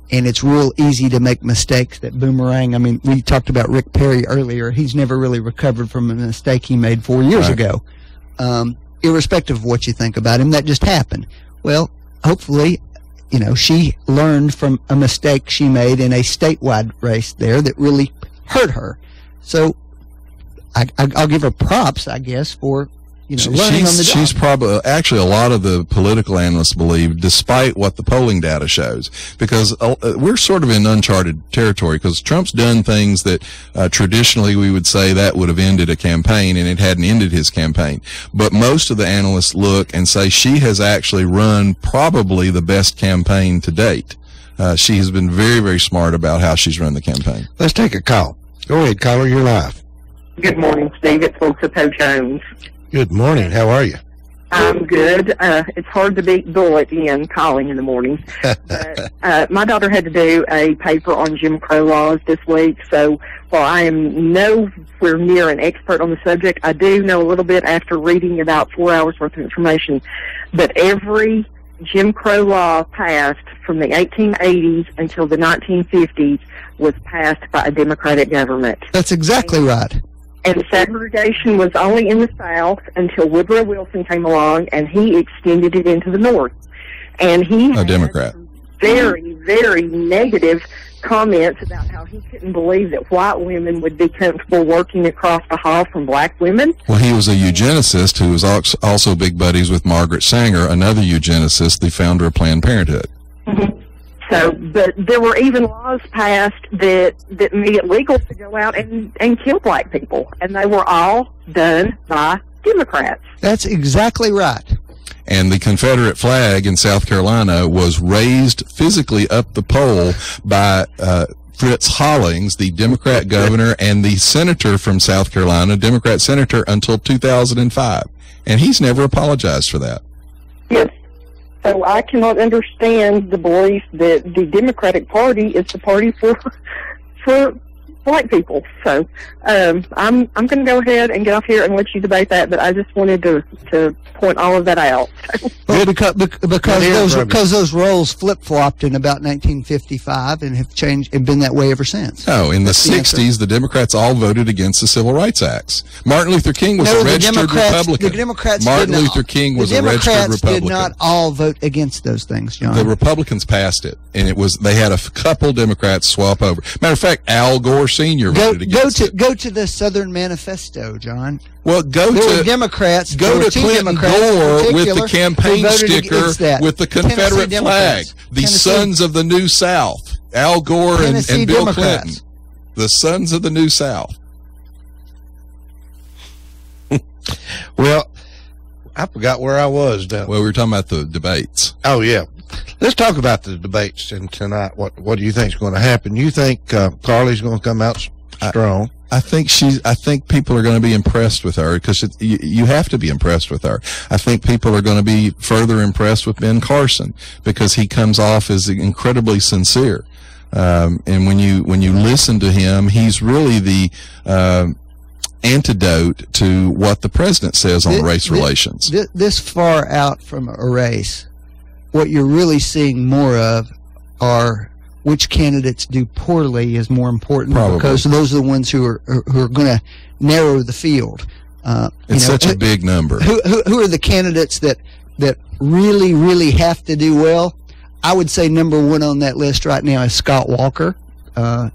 and it's real easy to make mistakes that boomerang. I mean, we talked about Rick Perry earlier. He's never really recovered from a mistake he made 4 years ago. Irrespective of what you think about him, that just happened. Well, hopefully, you know, she learned from a mistake she made in a statewide race there that really hurt her. So I'll give her props, I guess, for, you know, learning on the job. She's probably, actually, a lot of the political analysts believe, despite what the polling data shows, because we're sort of in uncharted territory, because Trump's done things that traditionally we would say that would have ended a campaign, and it hadn't ended his campaign. But most of the analysts look and say she has actually run probably the best campaign to date. She has been very, very smart about how she's run the campaign. Let's take a call. Go ahead, caller, you're live. Good morning, Steve. It's Lisa Poe Jones. Good morning. How are you? I'm good. It's hard to beat Bull at the end calling in the morning. My daughter had to do a paper on Jim Crow laws this week, so while I am nowhere near an expert on the subject, I do know a little bit after reading about 4 hours worth of information. But every Jim Crow law passed from the 1880s until the 1950s was passed by a Democratic government. That's exactly right. And segregation was only in the South until Woodrow Wilson came along, and he extended it into the North. And he A Democrat. very, very negative comments about how he couldn't believe that white women would be comfortable working across the hall from black women. Well, he was a eugenicist who was also big buddies with Margaret Sanger, another eugenicist, the founder of Planned Parenthood. Mm-hmm. So, but there were even laws passed that made it legal to go out and kill black people, and they were all done by Democrats. That's exactly right. And the Confederate flag in South Carolina was raised physically up the pole by Fritz Hollings, the Democrat governor, and the senator from South Carolina, Democrat senator, until 2005. And he's never apologized for that. Yes. So I cannot understand the belief that the Democratic Party is the party for black people. So I'm going to go ahead and get off here and let you debate that, but I just wanted to point all of that out. Well, because those roles flip-flopped in about 1955 and have changed and been that way ever since. No, in the 60s, the Democrats all voted against the Civil Rights Acts. Martin Luther King was a registered Republican. The Democrats Martin Luther King was a registered Republican. The Democrats did not all vote against those things, John. The Republicans passed it, and they had a couple Democrats swap over. Matter of fact, Al Gore Sr. voted against it. Go to the Southern Manifesto, John. Well, go to Democrats. Go to Clinton Gore with the campaign sticker with the Confederate flag. The Sons of the New South. Al Gore and Bill Clinton. The Sons of the New South. Well, I forgot where I was now. Well, we were talking about the debates. Oh, yeah. Let's talk about the debates tonight. What do you think is going to happen? You think Carly's going to come out strong? I think people are going to be impressed with her because you have to be impressed with her. I think people are going to be further impressed with Ben Carson because he comes off as incredibly sincere. And when you listen to him, he's really the antidote to what the president says on race relations. This far out from a race, what you're really seeing more of are which candidates do poorly is more important. Probably. Because those are the ones who are going to narrow the field. It's such a big number. Who are the candidates that really, really have to do well? I would say number one on that list right now is Scott Walker.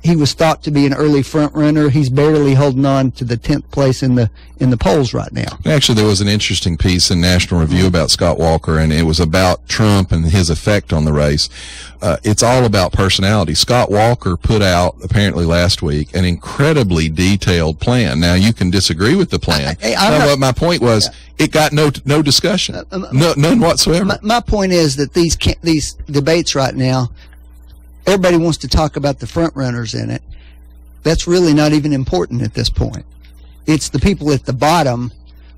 He was thought to be an early front runner. He's barely holding on to the 10th place in the polls right now. Actually, there was an interesting piece in National Review about Scott Walker, and it was about Trump and his effect on the race. It's all about personality. Scott Walker put out, apparently last week, an incredibly detailed plan. Now, you can disagree with the plan. But my point was, it got no discussion. None whatsoever. My point is that these debates right now, everybody wants to talk about the front runners in it. That's really not even important at this point. It's the people at the bottom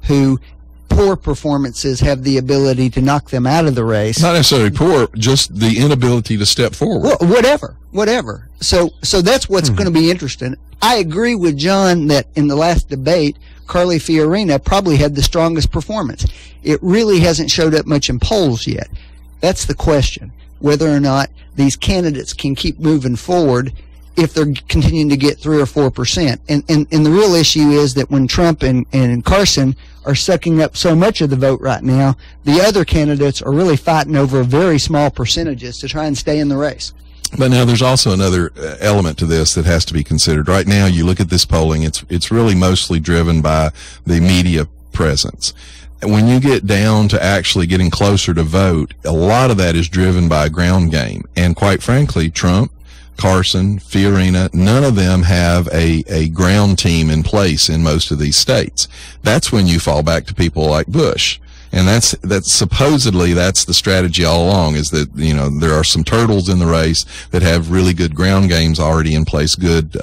who poor performances have the ability to knock them out of the race. Not necessarily poor, just the inability to step forward. Well, whatever. So that's what's going to be interesting. I agree with John that in the last debate, Carly Fiorina probably had the strongest performance. It really hasn't showed up much in polls yet. That's the question, whether or not these candidates can keep moving forward if they're continuing to get 3 or 4%. And the real issue is that when Trump and Carson are sucking up so much of the vote right now, the other candidates are really fighting over very small percentages to try and stay in the race. But now there's also another element to this that has to be considered. Right now, you look at this polling, it's really mostly driven by the media presence. When you get down to actually getting closer to vote, a lot of that is driven by a ground game. And quite frankly, Trump, Carson, Fiorina, none of them have a ground team in place in most of these states. That's when you fall back to people like Bush. And that's supposedly that's the strategy all along, is that, you know, there are some turtles in the race that have really good ground games already in place, good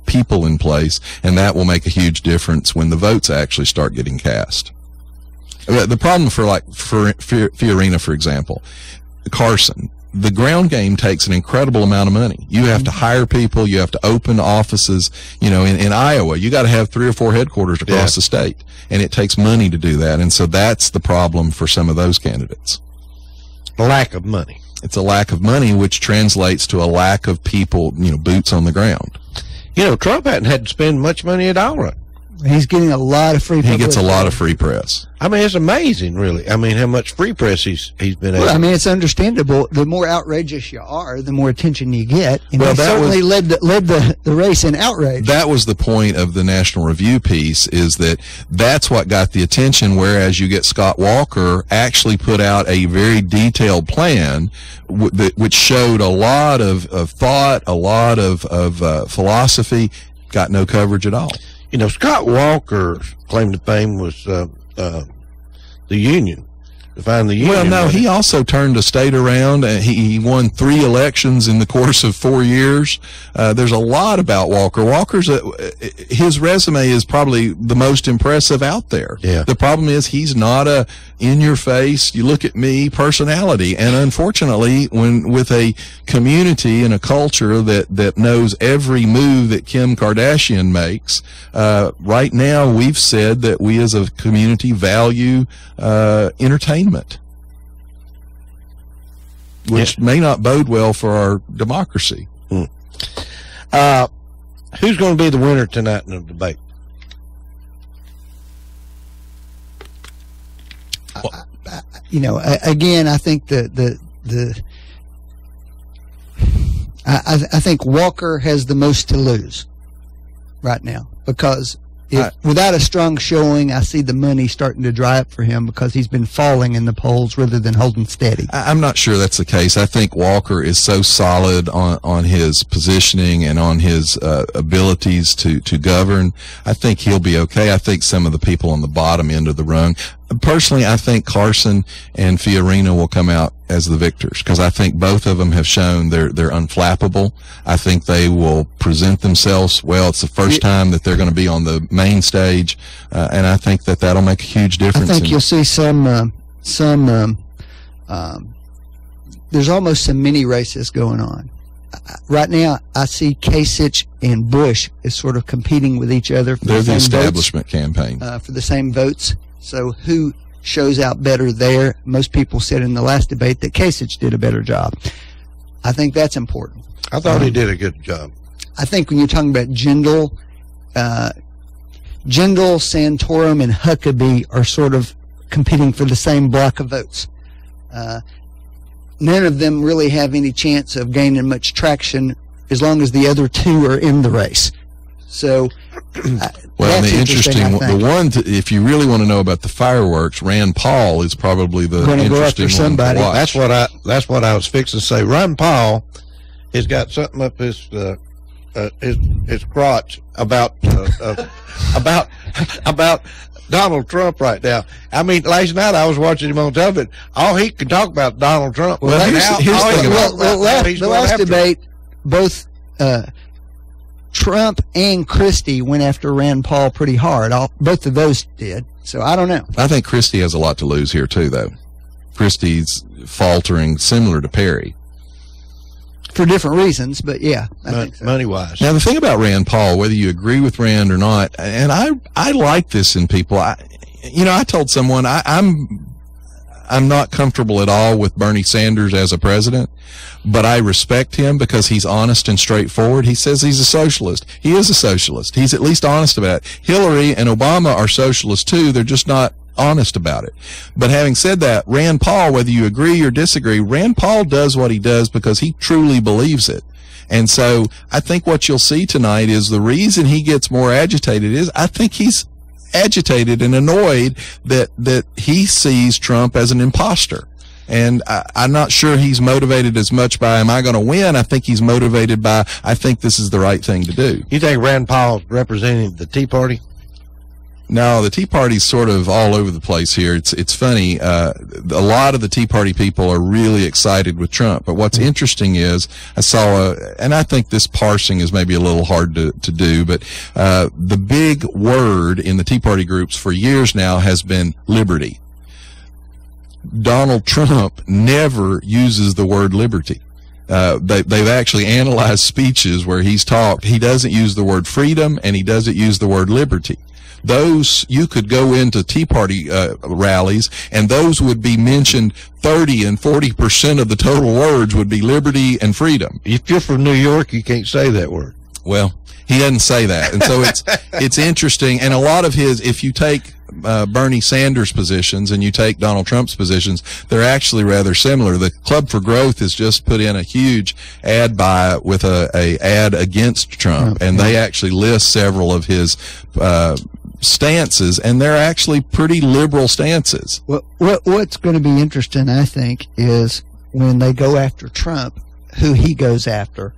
people in place, and that will make a huge difference when the votes actually start getting cast. The problem for Fiorina, for example, Carson, the ground game takes an incredible amount of money. You have to hire people. You have to open offices. You know, in Iowa, you got to have 3 or 4 headquarters across the state, and it takes money to do that. And so that's the problem for some of those candidates. lack of money. It's a lack of money, which translates to a lack of people, boots on the ground. Trump hadn't had to spend much money at all. Right? He's getting a lot of free. He gets a lot of free press. I mean, it's amazing, really. I mean, how much free press he's been able. Well, I mean, it's understandable. The more outrageous you are, the more attention you get. And well, he certainly led the race in outrage. That was the point of the National Review piece, is that's what got the attention, whereas you get Scott Walker actually put out a very detailed plan which showed a lot of thought, a lot of philosophy, got no coverage at all. Scott Walker's claim to fame was the union. To find the union. Well, no, he also turned a state around. He won 3 elections in the course of 4 years. There's a lot about Walker. His resume is probably the most impressive out there. Yeah. The problem is he's not a in-your-face, you look at me personality. And unfortunately, with a community and a culture that knows every move that Kim Kardashian makes, right now we've said that we as a community value entertainment, which may not bode well for our democracy. Who's going to be the winner tonight in the debate? Again, I think I think Walker has the most to lose right now, because without a strong showing, I see the money starting to dry up for him, because he's been falling in the polls rather than holding steady. I'm not sure that's the case. I think Walker is so solid on his positioning and on his abilities to govern. I think he'll be okay. I think some of the people on the bottom end of the rung, personally, I think Carson and Fiorina will come out as the victors, because I think both of them have shown they're unflappable. I think they will present themselves well. It's the first time that they're going to be on the main stage, and I think that'll make a huge difference. I think you'll see some there's almost some mini races going on. Right now, I see Kasich and Bush as sort of competing with each other. They're the establishment campaign. For the same votes. So who shows out better there? Most people said in the last debate that Kasich did a better job. I think that's important. I thought he did a good job. I think when you're talking about Jindal, Santorum, and Huckabee are sort of competing for the same block of votes. None of them really have any chance of gaining much traction as long as the other two are in the race. So, well, the if you really want to know about the fireworks, Rand Paul is probably the interesting one to watch. That's what I was fixing to say. Rand Paul has got something up his crotch about Donald Trump right now. I mean, last night I was watching him on television. All he could talk about Donald Trump. The last debate, both Trump and Christie went after Rand Paul pretty hard. Both of those did. So I don't know. I think Christie has a lot to lose here too, though. Christie's faltering, similar to Perry. For different reasons, but yeah, I think so. Money-wise. Now, the thing about Rand Paul, whether you agree with Rand or not, and I like this in people. I told someone I'm not comfortable at all with Bernie Sanders as a president, but I respect him because he's honest and straightforward. He says he's a socialist. He is a socialist. He's at least honest about it. Hillary and Obama are socialists too. They're just not honest about it. But having said that, Rand Paul, whether you agree or disagree, Rand Paul does what he does because he truly believes it. And so I think what you'll see tonight is the reason he gets more agitated is I think he's agitated and annoyed that he sees Trump as an imposter. And I'm not sure he's motivated as much by, am I going to win? I think he's motivated by, I think this is the right thing to do. You think Rand Paul's representing the Tea Party? No, the Tea Party's sort of all over the place here. It's funny. A lot of the Tea Party people are really excited with Trump. But what's interesting is I saw and I think this parsing is maybe a little hard to do, but the big word in the Tea Party groups for years now has been liberty. Donald Trump never uses the word liberty. They've actually analyzed speeches where he's talked. He doesn't use the word freedom and he doesn't use the word liberty. Those, you could go into Tea Party rallies, and those would be mentioned 30 and 40% of the total words would be liberty and freedom. If you're from New York, you can't say that word. Well, he doesn't say that. And so it's interesting. And a lot of his, if you take Bernie Sanders' positions and you take Donald Trump's positions, they're actually rather similar. The Club for Growth has just put in a huge ad buy with a ad against Trump, and they actually list several of his stances, and they're actually pretty liberal stances. Well, what's going to be interesting, I think, is when they go after Trump, who he goes after,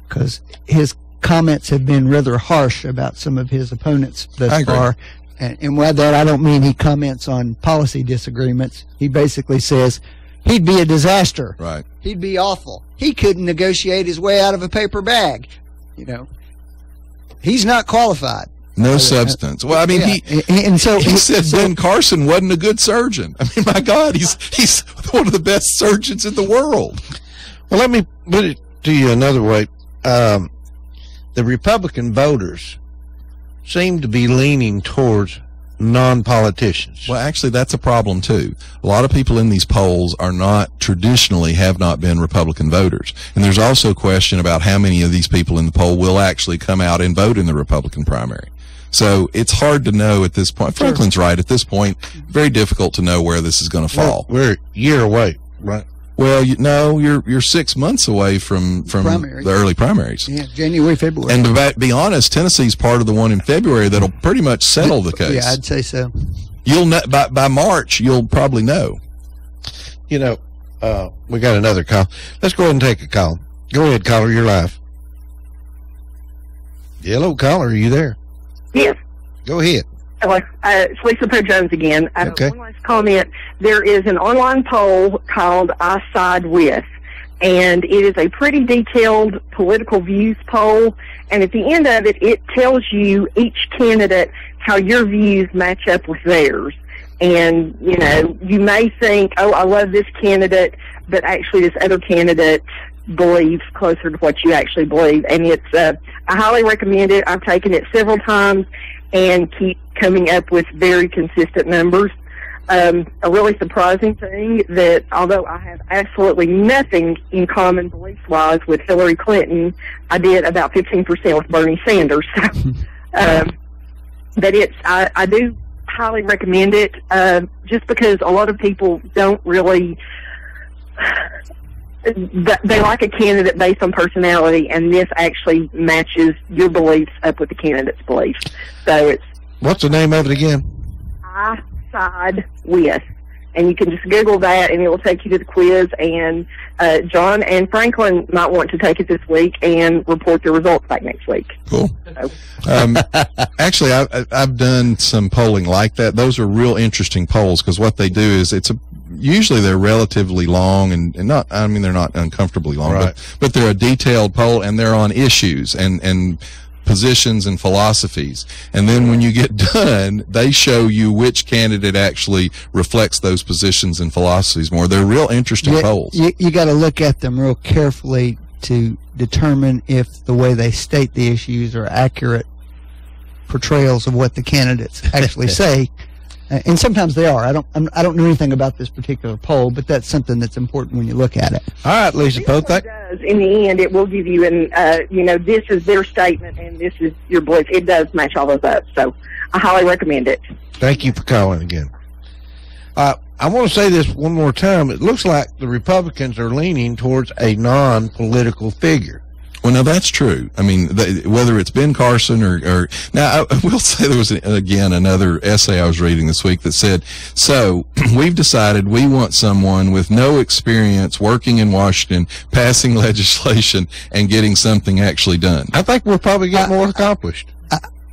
because his comments have been rather harsh about some of his opponents thus far. And by that, I don't mean he comments on policy disagreements. He basically says he'd be a disaster. Right. He'd be awful. He couldn't negotiate his way out of a paper bag. You know, he's not qualified. No substance. Well, I mean, he said Ben Carson wasn't a good surgeon. I mean, my God, he's one of the best surgeons in the world. Well, let me put it to you another way. The Republican voters seem to be leaning towards non-politicians. Well, actually, that's a problem, too. A lot of people in these polls are not, traditionally, have not been Republican voters. And there's also a question about how many of these people in the poll will actually come out and vote in the Republican primary. So it's hard to know at this point. Franklin's right. At this point, very difficult to know where this is going to fall. We're a year away, right? Well, you're 6 months away from the early primaries. Yeah, January, February. And to be honest, Tennessee's part of the one in February that'll pretty much settle the case. Yeah, I'd say so. You'll know by March. You'll probably know. You know, we got another call. Let's go ahead and take a call. Go ahead, caller. You're live. Hello, caller. Are you there? Yes. Go ahead. Hello. It's Lisa Poe Jones again. Okay. One last comment. There is an online poll called I Side With, and it is a pretty detailed political views poll, and at the end of it, it tells you each candidate how your views match up with theirs. And, you know, you may think, oh, I love this candidate, but actually this other candidate believes closer to what you actually believe. And it's, I highly recommend it. I've taken it several times and keep coming up with very consistent numbers. A really surprising thing that although I have absolutely nothing in common beliefs-wise with Hillary Clinton, I did about 15% with Bernie Sanders. But I do highly recommend it, just because a lot of people don't really, they like a candidate based on personality, and this actually matches your beliefs up with the candidate's beliefs. So it's... What's the name of it again? I Side With. And you can just Google that, and it will take you to the quiz. And John and Franklin might want to take it this week and report their results back next week. Cool. Actually, I've done some polling like that. Those are real interesting polls because what they do is usually they're relatively long and not, I mean, they're not uncomfortably long, right, but they're a detailed poll, and they're on issues and positions and philosophies. And then when you get done, they show you which candidate actually reflects those positions and philosophies more. They're real interesting polls. You got to look at them real carefully to determine if the way they state the issues are accurate portrayals of what the candidates actually say. And sometimes they are. I don't know anything about this particular poll, but that's something that's important when you look at it. All right, Lisa Poe. In the end, it will give you this is their statement and this is your belief. It does match all those up. So I highly recommend it. Thank you for calling again. I want to say this one more time. It looks like the Republicans are leaning towards a non-political figure. Well, now that's true. I mean, whether it's Ben Carson or now, I will say there was again another essay I was reading this week that said, so we've decided we want someone with no experience working in Washington, passing legislation, and getting something actually done. I think we'll probably get more accomplished.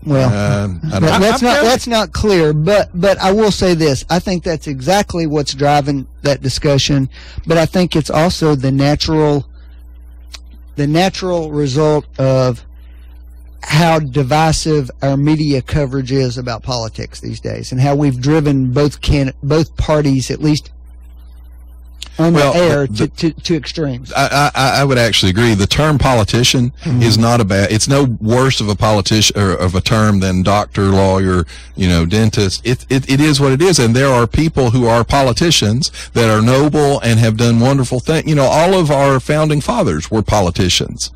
That's not clear, but I will say this. I think that's exactly what's driving that discussion, but I think it's also the natural result of how divisive our media coverage is about politics these days, and how we've driven both parties, at least on the air to extremes. I would actually agree. The term politician is not it's no worse of a politician or of a term than doctor, lawyer, dentist. It is what it is. And there are people who are politicians that are noble and have done wonderful things. All of our founding fathers were politicians.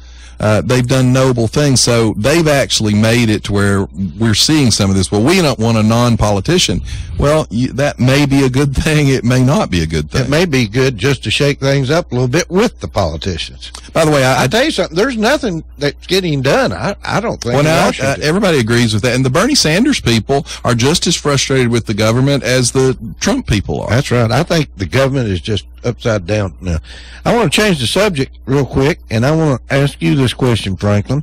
They've done noble things, so they've actually made it to where we're seeing some of this. Well, we don't want a non-politician. Well, that may be a good thing. It may not be a good thing. It may be good just to shake things up a little bit with the politicians. By the way, I tell you something. There's nothing that's getting done. I don't think. Well, now everybody agrees with that, and the Bernie Sanders people are just as frustrated with the government as the Trump people are. That's right. I think the government is just upside down now. I want to change the subject real quick, and I want to ask you this question, Franklin.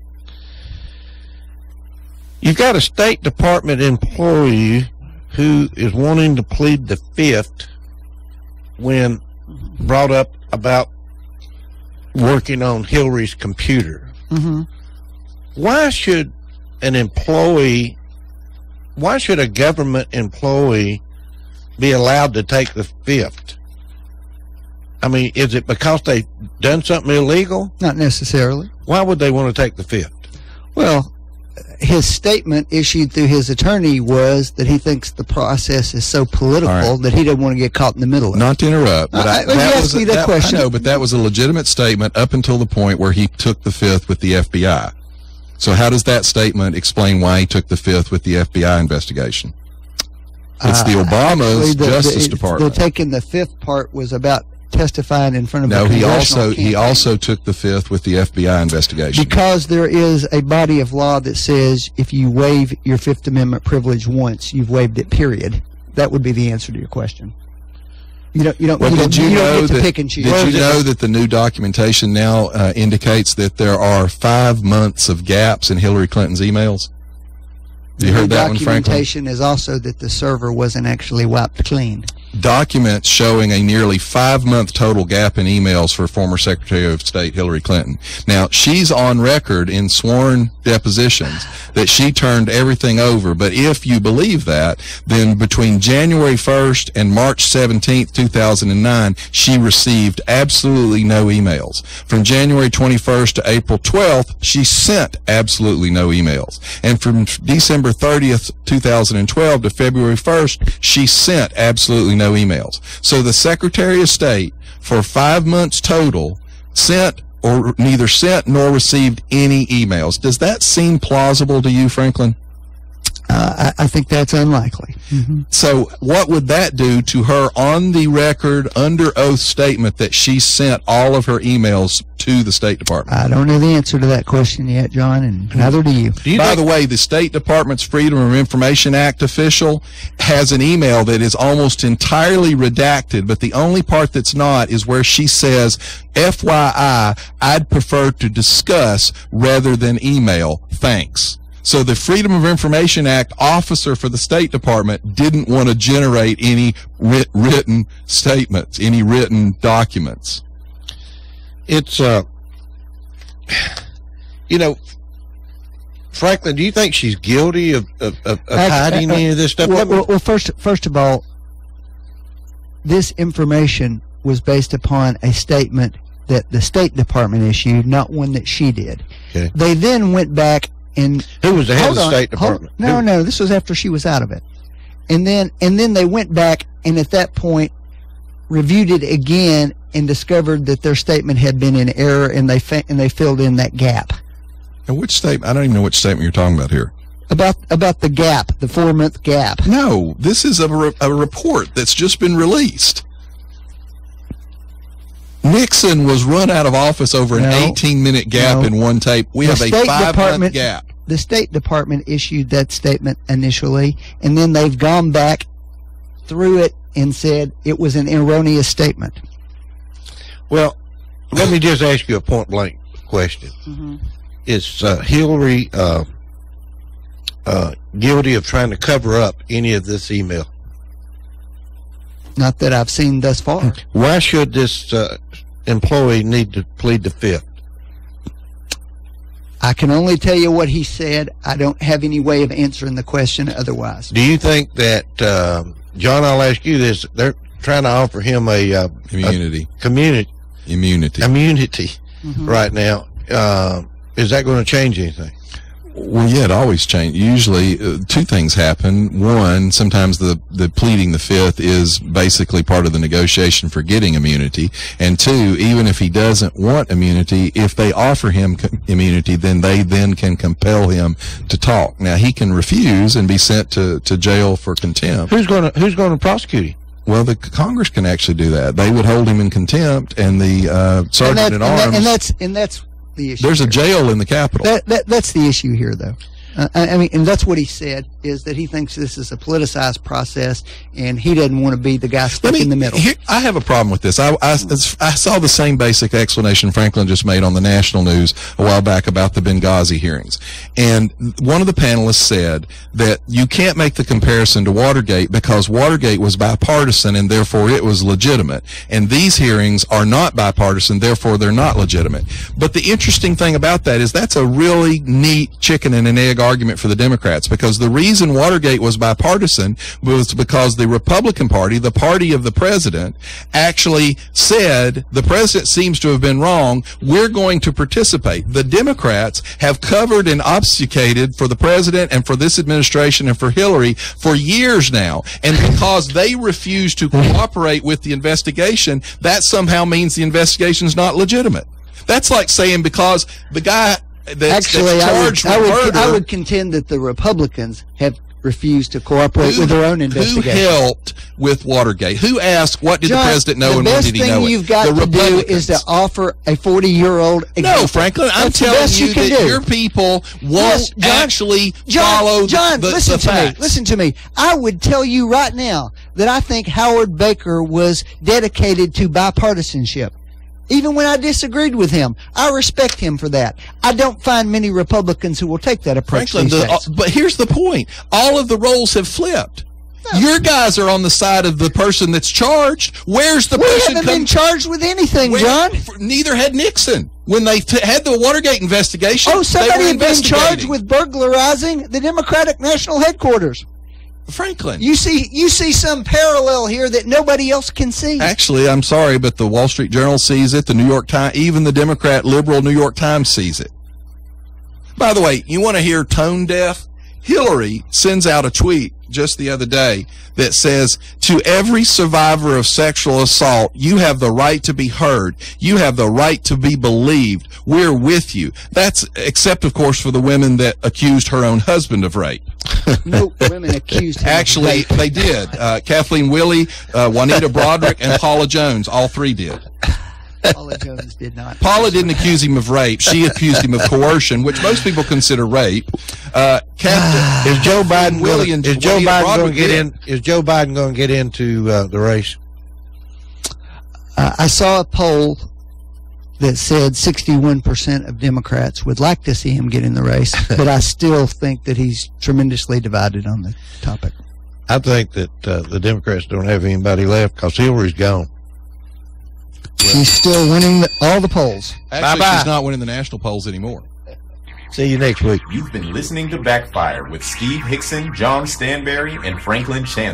You've got a State Department employee who is wanting to plead the Fifth when brought up about working on Hillary's computer. Mm-hmm. Why should a government employee be allowed to take the Fifth? I mean, is it because they've done something illegal? Not necessarily. Why would they want to take the Fifth? Well, his statement issued through his attorney was that he thinks the process is so political that he doesn't want to get caught in the middle of it. Not to interrupt, but let me ask me that question. I know, but that was a legitimate statement up until the point where he took the Fifth with the FBI. So how does that statement explain why he took the Fifth with the FBI investigation? It's the Obama's Justice Department. Taking the Fifth part was about testifying in front of no, a congressional he also took the Fifth with the FBI investigation. Because there is a body of law that says if you waive your Fifth Amendment privilege once, you've waived it, period. That would be the answer to your question. You don't get to pick and choose. Did you know that the new documentation now indicates that there are 5 months of gaps in Hillary Clinton's emails? You heard that one, Franklin? Documentation is also that the server wasn't actually wiped clean. Documents showing a nearly 5-month total gap in emails for former Secretary of State Hillary Clinton. Now, she's on record in sworn depositions that she turned everything over, but if you believe that, then between January 1st and March 17th, 2009, she received absolutely no emails. From January 21st to April 12th, she sent absolutely no emails. And from December 30th, 2012 to February 1st, she sent absolutely no emails. So the Secretary of State, for 5 months total, neither sent nor received any emails. Does that seem plausible to you, Franklin? I think that's unlikely. Mm-hmm. So what would that do to her on the record, under oath statement that she sent all of her emails to the State Department? I don't know the answer to that question yet, John, and neither do you. By the way, the State Department's Freedom of Information Act official has an email that is almost entirely redacted, but the only part that's not is where she says, FYI, I'd prefer to discuss rather than email. Thanks. So the Freedom of Information Act officer for the State Department didn't want to generate any written statements, any written documents. It's, Franklin, do you think she's guilty of hiding any of this stuff? Well, first of all, this information was based upon a statement that the State Department issued, not one that she did. Okay. They then went back and... Who was the head of the State Department? No, this was after she was out of it. And then they went back and at that point reviewed it again and discovered that their statement had been in error, and they filled in that gap. And which statement? I don't even know which statement you're talking about here. About the gap, the 4-month gap. No, this is a report that's just been released. Nixon was run out of office over an 18-minute gap in one tape. We have a 5-month gap. The State Department issued that statement initially, and then they've gone back through it and said it was an erroneous statement. Well, let me just ask you a point-blank question. Mm-hmm. Is Hillary guilty of trying to cover up any of this email? Not that I've seen thus far. Why should this employee need to plead the Fifth? I can only tell you what he said. I don't have any way of answering the question otherwise. Do you think that, John, I'll ask you this, trying to offer him a immunity right now. Is that going to change anything? Well, yeah, it always changes. Usually, two things happen. One, sometimes the pleading the fifth is basically part of the negotiation for getting immunity. And two, even if he doesn't want immunity, if they offer him immunity, then they then can compel him to talk. Now, he can refuse and be sent to jail for contempt. Who's going to prosecute him? Well, the Congress can actually do that. They would hold him in contempt, and the sergeant at arms. And that's the issue. There's a jail in the Capitol. That's the issue here, though. I mean, and that's what he said, is that he thinks this is a politicized process, and he doesn't want to be the guy stuck in the middle. I have a problem with this. I saw the same basic explanation Franklin just made on the national news a while back about the Benghazi hearings. And one of the panelists said that you can't make the comparison to Watergate because Watergate was bipartisan and therefore it was legitimate. And these hearings are not bipartisan, therefore they're not legitimate. But the interesting thing about that is that's a really neat chicken and an egg argument for the Democrats, because the reason Watergate was bipartisan was because the Republican Party, the party of the president, actually said the president seems to have been wrong, we're going to participate. The Democrats have covered and obfuscated for the president and for this administration and for Hillary for years now, and because they refuse to cooperate with the investigation, that somehow means the investigation is not legitimate. That's like saying because the guy Actually, I would contend that the Republicans have refused to cooperate with their own investigation. Who helped with Watergate? Who asked, what did the president know and when did he know it? The best thing you've got to do is to offer a 40-year-old example. No, Franklin, I'm telling you that your people won't actually follow the facts. Listen to me. I would tell you right now that I think Howard Baker was dedicated to bipartisanship. Even when I disagreed with him, I respect him for that. I don't find many Republicans who will take that approach. Franklin, but here's the point. All of the roles have flipped. No. Your guys are on the side of the person that's charged. Where's the person? We haven't been charged with anything, John. Neither had Nixon. When they had the Watergate investigation, somebody had been charged with burglarizing the Democratic National Headquarters. Franklin, you see some parallel here that nobody else can see. Actually, I'm sorry, but the Wall Street Journal sees it, the New York Times, even the Democrat liberal New York Times sees it. By the way, you want to hear tone deaf? Hillary sends out a tweet just the other day that says, to every survivor of sexual assault, you have the right to be heard. You have the right to be believed. We're with you. That's except, of course, for the women that accused her own husband of rape. No women accused him Actually, of rape. They did. Kathleen Willey, Juanita Broderick, and Paula Jones. All three did. Paula Jones did not. Paula didn't accuse him of rape. She accused him of coercion, which most people consider rape. Is Joe Biden going to get into the race? I saw a poll that said 61% of Democrats would like to see him get in the race, but I still think that he's tremendously divided on the topic. I think that the Democrats don't have anybody left because Hillary's gone. She's still winning all the polls. Actually, she's not winning the national polls anymore. See you next week. You've been listening to Backfire with Steve Hickson, John Stanberry, and Franklin Chance.